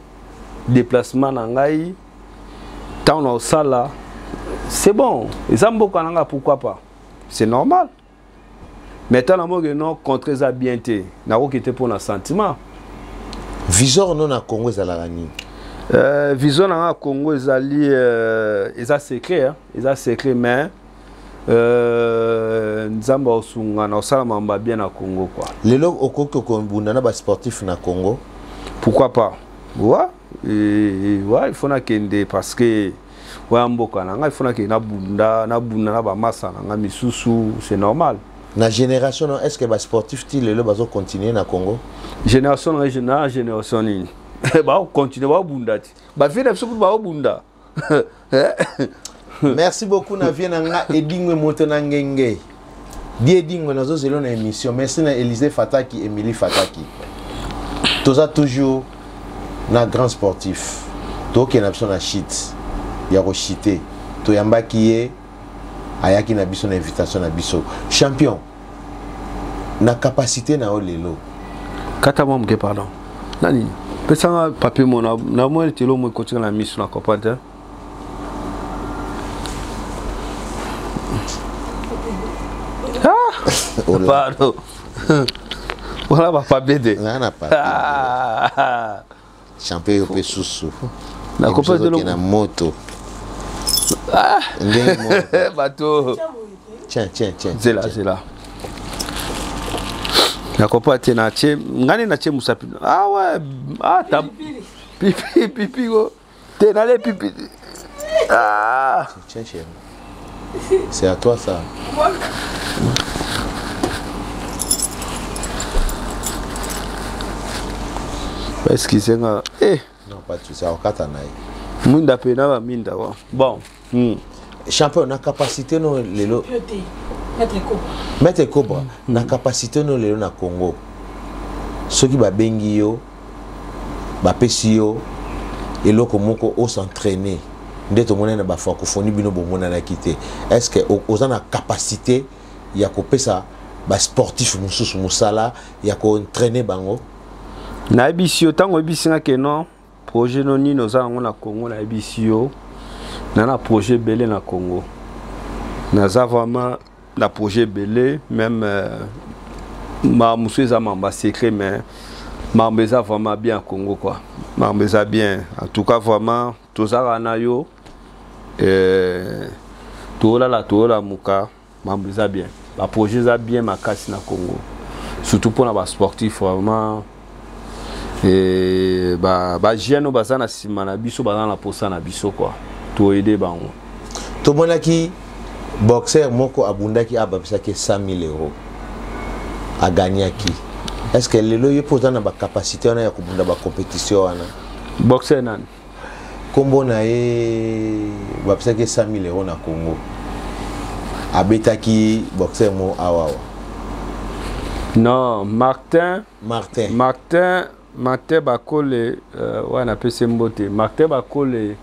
déplacement na ngai tant na sala c'est bon et ça mboka nanga pourquoi pas c'est normal maintenant na mo que non contrat za bien té na ko kité pour na sentiment visor non na Congo ezala ni visor na Congo ezali eza secret hein eza secret mais nzamba osunga na osala mamba bien na Congo quoi lelo okoko kombunda na ba sportif na Congo pourquoi pas ouais il faut na kende parce que ouais mboka na nga il faut na kende na bunda na ba massa na nga misusu c'est normal na génération est-ce que ba sportif ti lelo bazo continuer na Congo génération régionale génération ni ba continuer ba bunda ti ba vina biso ba bunda. Merci beaucoup na vie nga edingwe moto na ngenge die edingwe nazo zelo na émission merci na Élisée Fataki Émilie Fataki toza toujours na grand sportif to ke na biso na shit ya ko shité to yambaki ye ayaki na biso na invitation na biso champion na capacité na olelo kata mom ke pardon nani pesa papier mo na mo telo mo ko na mission na kopata. Pardon. Voilà ma pabede. Nana pa. Champion yo pe susu. Na copa de na moto. Ah. Bateau. Tiens. C'est là. Na copa tena che ngani na che musapi. Ah ouais. Ah ta. Pipi go. Tena le pipi. Ah. Tiens. C'est à toi ça. Excusez-moi. Non, pas de souci. Munda pena ba minda wa. Bon. Champion na capacité no lelo. Maître Cobra. Na capacité no lelo na Congo. Ceux qui ba bengi yo ba pesi yo eloko moko o s'entraîner. Ndeto mona na ba francophonie bino bomona na kité. Est-ce que oza na capacité ya ko pesa ba sportif mususu musala ya ko entraîner bango? Na ebisio tango ebisinga ke non projet no ni noza na Congo na ebisio na projet belé na Congo naza vraiment na projet belé même ma museza mamba secret mais mambeza vraiment bien Congo quoi mambeza bien en tout cas vraiment tozara na yo tola muka mambeza bien ba projet za bien makasi na Congo surtout pour na ba sportif vraiment et ba jeune bazana sima na biso bazana posa na biso quoi to aider bango to monaki boxeur moko abundaki ababisaki 100 000 euros a gagnaki est-ce que lelo yepoza na ba capacité na ya kubunda ba compétition wana boxeur nan kombo na ye babisaki 100 000 euros na Congo abetaki boxeur mo awawa Non, Martin Bakole, ouais, on appelle ça Mbote. Martin Bakole,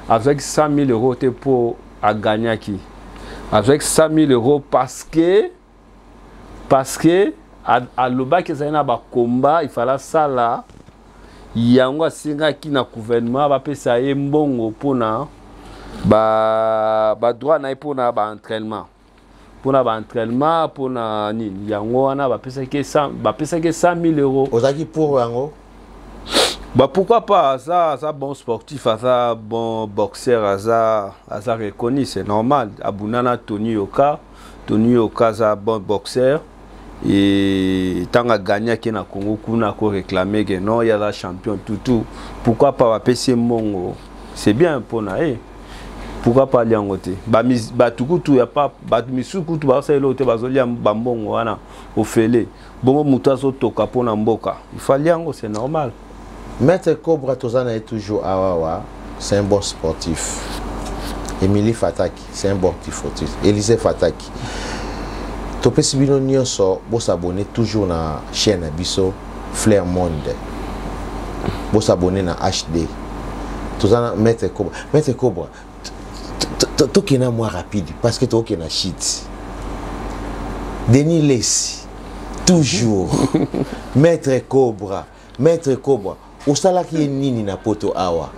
avec 100 000 euros pour gagner qui? Avec 100 000 euros parce que à l'oba que ça y a un combat, il fallait ça là. Il y a un singa qui na gouvernement va payer ça mbongo pour na droit na pour na entraînement. Pour na entraînement pour na ni yango wana va payer que 100 000 euros. Ozaki pour yango? Bah pourquoi pas, ça bon sportif, ça bon boxeur, ça reconnu, c'est normal. Abunana Tony Yoka, ça bon boxeur. Et tant à gagner qui na Congo, kuna ko réclamer que non, il y a la champion tout. Pourquoi pas PC Mongo? C'est bien pour na pourquoi pas aller en côté? Bah tout y a pas misuku tout ba ça l'autre bazoli bambongo wana au fele. Bon mutazo toka pour na mboka. Il faut aller en c'est normal. Maître Cobra Tozana est toujours Awawa, c'est un bon sportif. Émilie Fataki, c'est un bon sportif. Élisée Fataki. Topé Sibino Nyonso, vous s'abonnez toujours à la chaîne Abisso, Flair Monde. Vous s'abonnez à HD. Tozana Maître Cobra. Maître Cobra, tu es moins rapide parce que tu es shit. Denis Lessi, toujours. Maître Cobra. Osala qui est nini na poto awa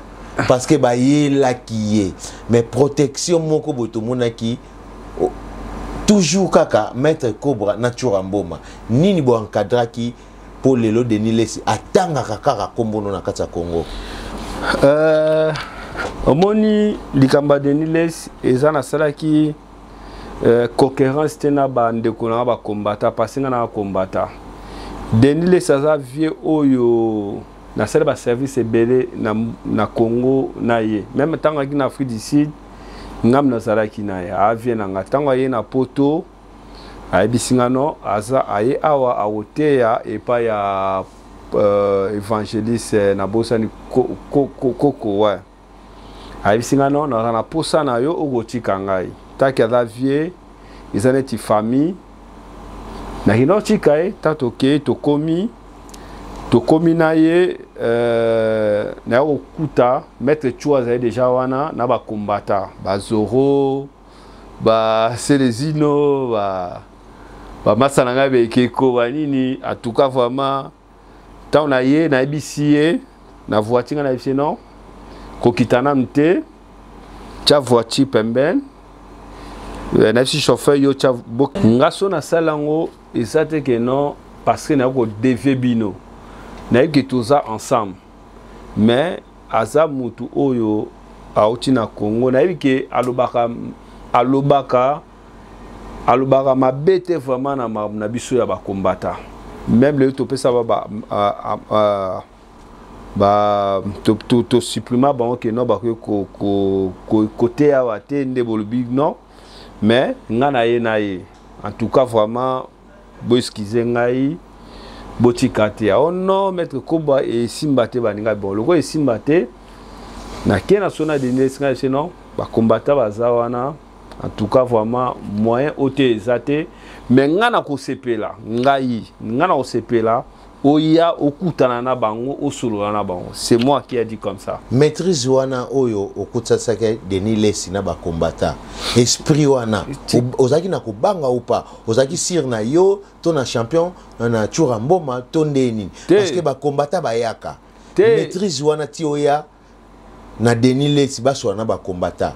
parce que ba yela qui est mais protection moko boto monaki toujours kaka Maître Cobra nature mboma nini bo encadra qui pour lelo Denis Lessi atanga kaka kombono na kata Congo omoni likamba Denis Lessi ezana sala qui concurrence tena ba ndeko na ba combattant passer na combattant Denis Lessi aza vie oyo na sala service belé na Congo na ye même tant que na Afrique du Sud ngam na sala ki na ya avie na ngatango ye na poto aibisingano aza aye awa awoteya epa ya évangéliste na bosani koko ouais aibisingano na posa na yo ogotika ngai taki aza vie izaneti famille na hino chikae tatoke tokomi na ye na okuta maître Chua za déjà wana na ba combattant ba Zoro ba Selezino ba masananga bekeko banini en tout cas vraiment tant na ye na bisie na voiture na bisie non kokitana mte cha voiture pemben na bisie chauffeur yo cha ngaso na salango ezate que non parce que na ko devait bino na que tout ça ensemble mais aza mutu oyo auti na Congo na que alobaka mabete vraiment na biso ya ba combattant même le topé ça to supprimer ba que non ba ko côté à wate ndebolobi non mais ngana ye na ye en tout cas vraiment bo excuser ngai botikate oh non Maître Cobra et simbate baninga bon loko e simbate na kena sona de nesinga sinon ba combattant bazawana en tout cas vraiment moyen oté ezate mais ngana ko sepela ngana ko sepela oya okutana na bango osolo na bango c'est moi qui a dit comme ça maîtrise wana oyo okutsa sake Denis Lessi na ba combattant esprit wana ozaki na kubanga ou pas ozaki sir na yo to na champion na Chura Mboma to ndeni parce que ba combattant bayaka maîtrise wana ti oya na Denis Lessi baso na ba combattant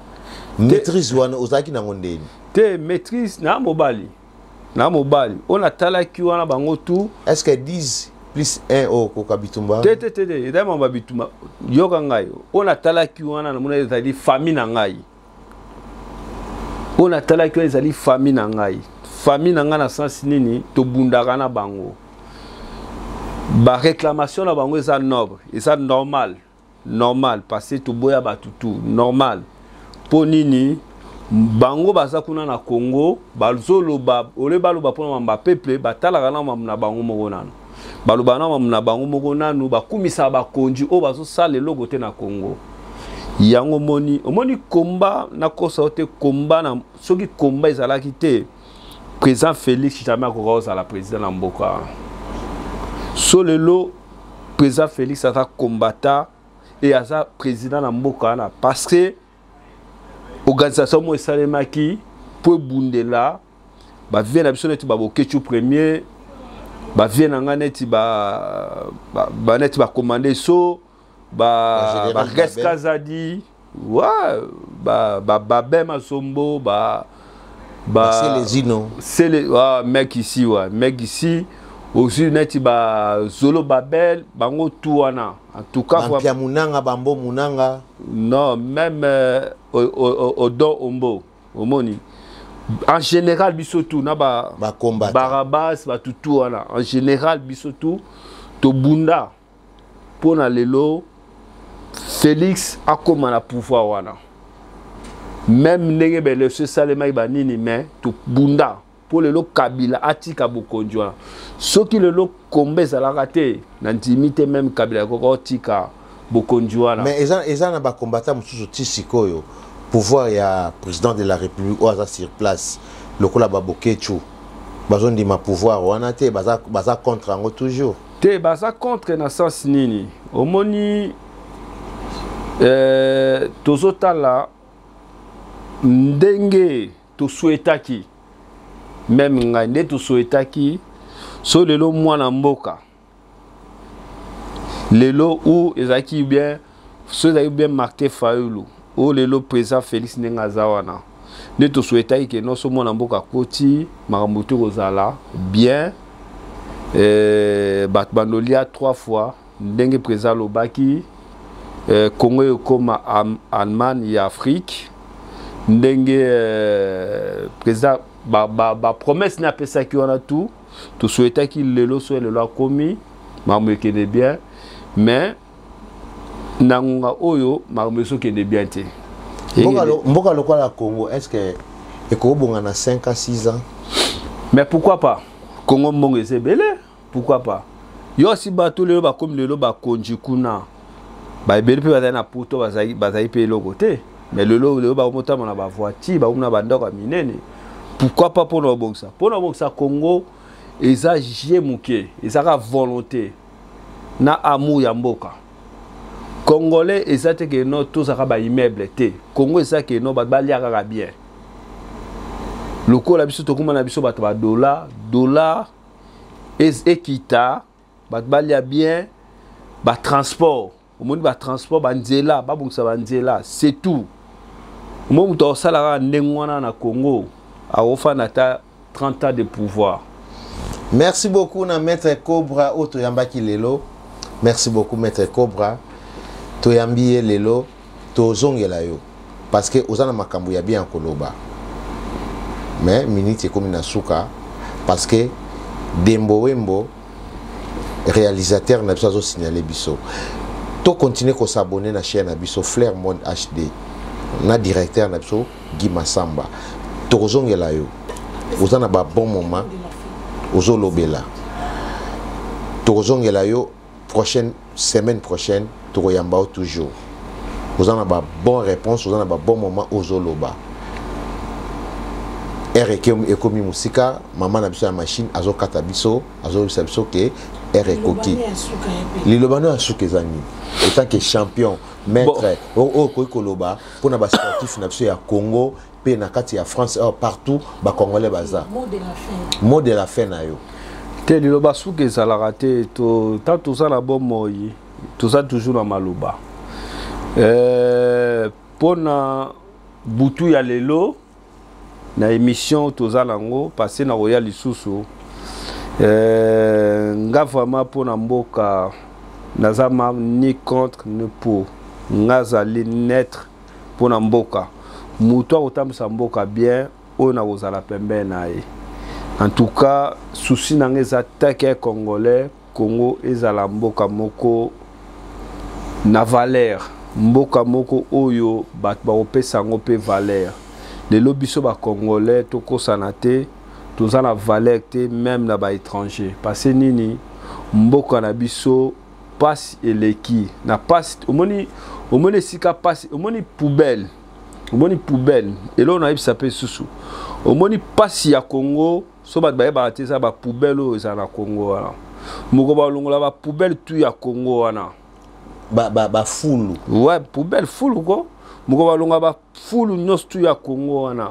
maîtrise wana ozaki na ngondeni te maîtrise na mobali on a talaki wana bango tout est-ce que 10 plus 1 au Kokabitumba te dama babitumba yoka ngai on a talaki wana na mona ezali famille na ngai on a talaki wana ezali famille na ngai na sens nini to bundaka na bango ba réclamation na bango eza noble eza normal parce que to boya batutu normal po nini bango baza kuna na Congo bazoloba ole baloba pona mamba peuple batalaka na na bango moko nanu baloba na bango moko nanu bakumisa bakonji o bazo sala logo te na Congo yango omoni komba na kosa te komba na soki komba ezalaki te président Félix jamais à la président Namboka. So lelo président Félix a combattant et à sa président Namboka parce que organisation mo salemaki pour bundela ba vient absolument ba bokechu premier ba vient ngane ba net ba commander so ba Kazadi ouais ba Bema Sombo c'est les Ino. C'est les mec ici ouais, mec ici aussi net ba Zolo Babel bango touana en tout cas Bampia Munanga Bambo Munanga non même Odo Ombo omoni en général bisotou na ba combattant Barabas ba touana en général bisotou to bunda pona lelo Félix a comme la pouvoir wana même ndenge bele ce salema ibanini mais to bunda pour le lo Kabila atika bokonjwa soki le lo kombe za la raté n'intimité même Kabila ko tika bokonjwa mais eza na ba combattant mususu tisikoyo pouvoir ya président de la République ou aza sur place lokola ba bokechu bazondi ma pouvoir wana te baza contre ngo toujours te baza contre na sens nini omoni tozotala ndenge to souhaitaki même ngande to souhaitaki so lelo mwana mboka lelo ou ezaki bien so ezaki bien marqué Fayulu ou lelo président Félix Nengazawana ne to souhaitaki que non so mwana mboka koti makambutu kozala bien batbandolia 3 fois ndenge président lobaki Congo comme Allemagne et Afrique ndenge président ba promesse n'a pas ça qui on a tout souhaiter qu'il le soit le loi commis marme qui est bien mais nangunga oyo marme so qui est bien té mboka lokola Congo est-ce que ekobonga na 5 à 6 ans mais pourquoi pas Congo mbongo c'est belé pourquoi pas yo si bato le ba comme le ba konjikuna ba ebeli pe bazana poto bazai pe loko te mais le ba mota na ba voiture ba na ba ndoko minene pourquoi pas pour nos Congo eza jemuke eza ka volonté na amour ya mboka congolais eza te que no tous aka ba immeuble te Congo eza que no ba liaka bien lokola biso to kuma na biso ba dollar ekita ba lia bien ba transport au monde ba transport ba nzela ba bongisa ba nzela c'est tout moi muto salara ndengwana na Congo a ofanata 30 ans de pouvoir. Merci beaucoup na maître Cobra otoyambaki lelo. Merci beaucoup maître Cobra. Toyambi lelo tozongela yo parce que ozana makambo ya bien koloba. Mais minute comme na suka parce que Dembo Wembo réalisateur na biso signaler biso. To continuer ko s'abonner na chaîne na biso Flair Monde HD. Na directeur na biso Guy Massamba. Tozongela yo. Ozana ba bon moment. Ozolobela. Tozongela yo semaine prochaine toyamba toujours. Ozana ba bonne réponse, ozana ba bon moment ozoloba. Ekomi musika, maman na biso ya machine azokata biso, azolisa biso ke ekoki. Lilobano asuke zani. Étant que champion, maître, koloba pour na ba sportif na biso ya Congo, pe na kati ya France partout ba congolais baza. Mot de la fin na yo. Te liloba suke za raté to tant ça la bon moyi, tout ça toujours na maluba. Pona butu ya lelo na émission tozalango passé na Royal Lisusu nga vraiment pona mboka nazama ni contre ni pour ngazali naître pona mboka muto otambisa mboka bien ona kozala pembe nae en tout cas souci na ngeza take congolais Congo ezala mboka moko na valeur mboka moko oyo bat ba opesa ngo pe valeur lelo biso ba congolais toko sanate toza na valeur te même na ba étranger parce nini mboka na biso passe eleki na passe omoni sika passe omoni poubelle et là on a eu ça pe susu omoni passe ya Congo so bat ba ba te ça ba poubelle za na Congo wana moko ba longola ba poubelle tu ya Congo wana ba fulu ouais poubelle fulu ko moko ba longa ba fulu nyos tu ya Congo wana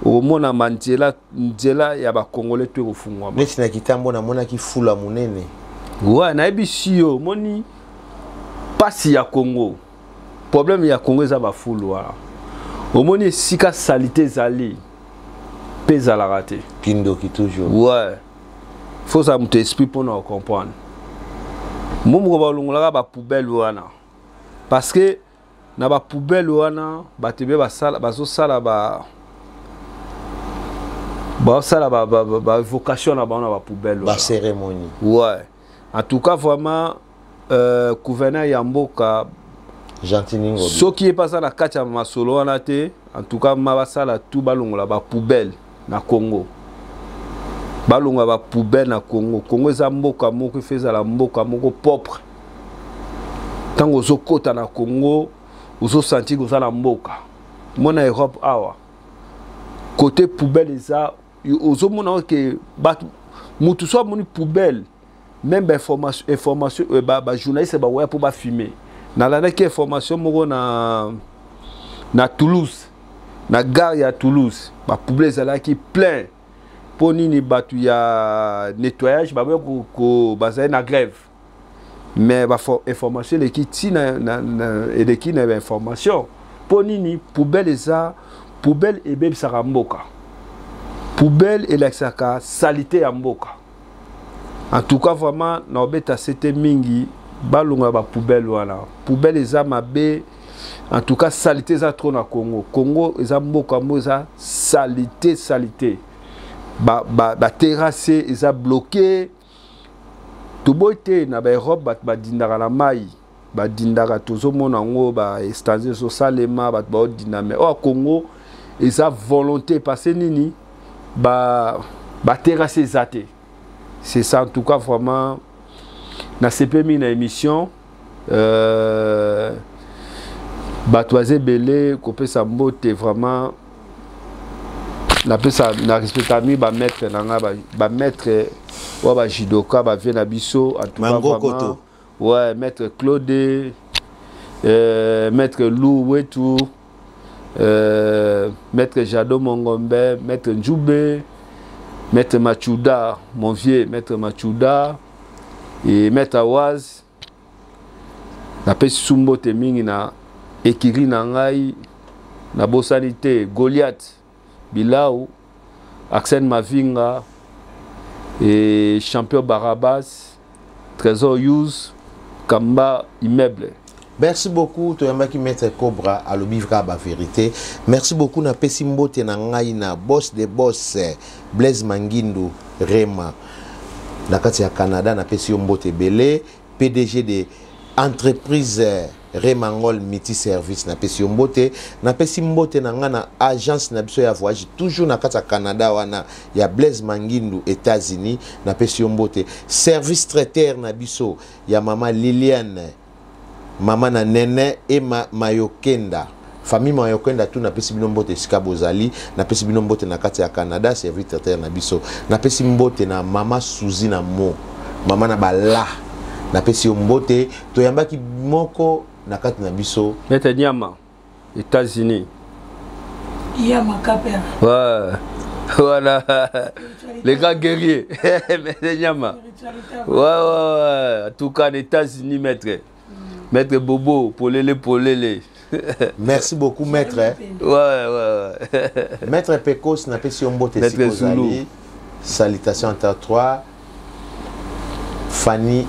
o mona manjela njela ya ba Congolais tu ko fungwa neti na kitambo na mona ki fula munene ouais na ebisio moni pasi ya Congo problème ya Congo za ba fulu wana o moni sika salité zali pesa la raté kindo qui toujours ouais faut ça me t'explique pour nous comprendre momo ba longola ba poubelle wana parce que na ba poubelle wana ba tebe ba sala ba zo sala ba vocation na ba poubelle ba cérémonie ouais en tout cas vraiment gouverneur ya mboka Gentini Ngobi ce qui est passé na kacha masolo wana te en tout cas ma ba sala tout ba longola ba poubelle na Congo balonga ba poubelle na Congo Congo eza mboka moko feza la mboka moko propre tango zo kota na Congo ozo sentir ko za na mboka mona Europe awa côté poubelle eza ozo mona que mutu so moni poubelle même information ba journaliste ba ouais pour ba filmer na la que information moko na Toulouse na gare ya Toulouse ba poubelle za la qui plein nini batu ya nettoyage ba ko bazay na grève mais ba information les qui ti na et de qui na information nini poubelle eza poubelle et beb saramboka poubelle et l'exaka salité ya mboka en tout cas vraiment na obeta c'était mingi balonga ba poubelle wana poubelle eza mabe en tout cas salité eza trop na Congo eza mboka mo eza salité ba terrasse eza bloqué to boite na ba Europe ba dindaka na mai ba dindaka tozo mona ngo ba extension so salema ba dyname au Congo eza volonté passer nini ba terrasse zate c'est ça en tout cas vraiment na CPM na émission ba toise belé copé sa mbote vraiment na pesa na respectami ba maître nanga ba maître wa ba judoka ba vient na biso en tout cas vraiment ouais maître Claude maître Lou Wetu maître Jado Mongombe maître Njoube maître Machuda mon vieux maître Machuda et maître Awaz na pesa sumbo te mingi na ekiri na ngai na bosanité Goliath Bilao, Axel Mavinga et champion Barabas, Trésor Hughes, Kamba Immeuble. Merci beaucoup, Toyambaki Maître Cobra à l'obivra ba vérité. Merci beaucoup na Pesimbote na ngai na boss de boss Blaise Mangindu Rema. Na kati ya Canada na Pesimbote Belé, PDG de entreprise Remangol Miti Service na pesi mbote na pesi mbote na ngana agence na biso ya voyage toujours na kata Canada wana ya Blaise Mangindu États-Unis na pesi mbote service traiteur na biso ya mama Liliane mama na Nene et Mayokenda famille Mayokenda tout na pesi mbote sika bozali na pesi mbote na kata ya Canada service traiteur na biso na pesi mbote na mama Suzy na mo mama na bala na pesi mbote toyambaki moko na kati na biso Maître Nyama États-Unis Yama Kapera ouais voilà les gars guerriers Maître Nyama ouais en tout cas les États-Unis maître Bobo polele merci beaucoup maître ouais maître Pecos na pesi mbote sikozali salutations entre trois Fanny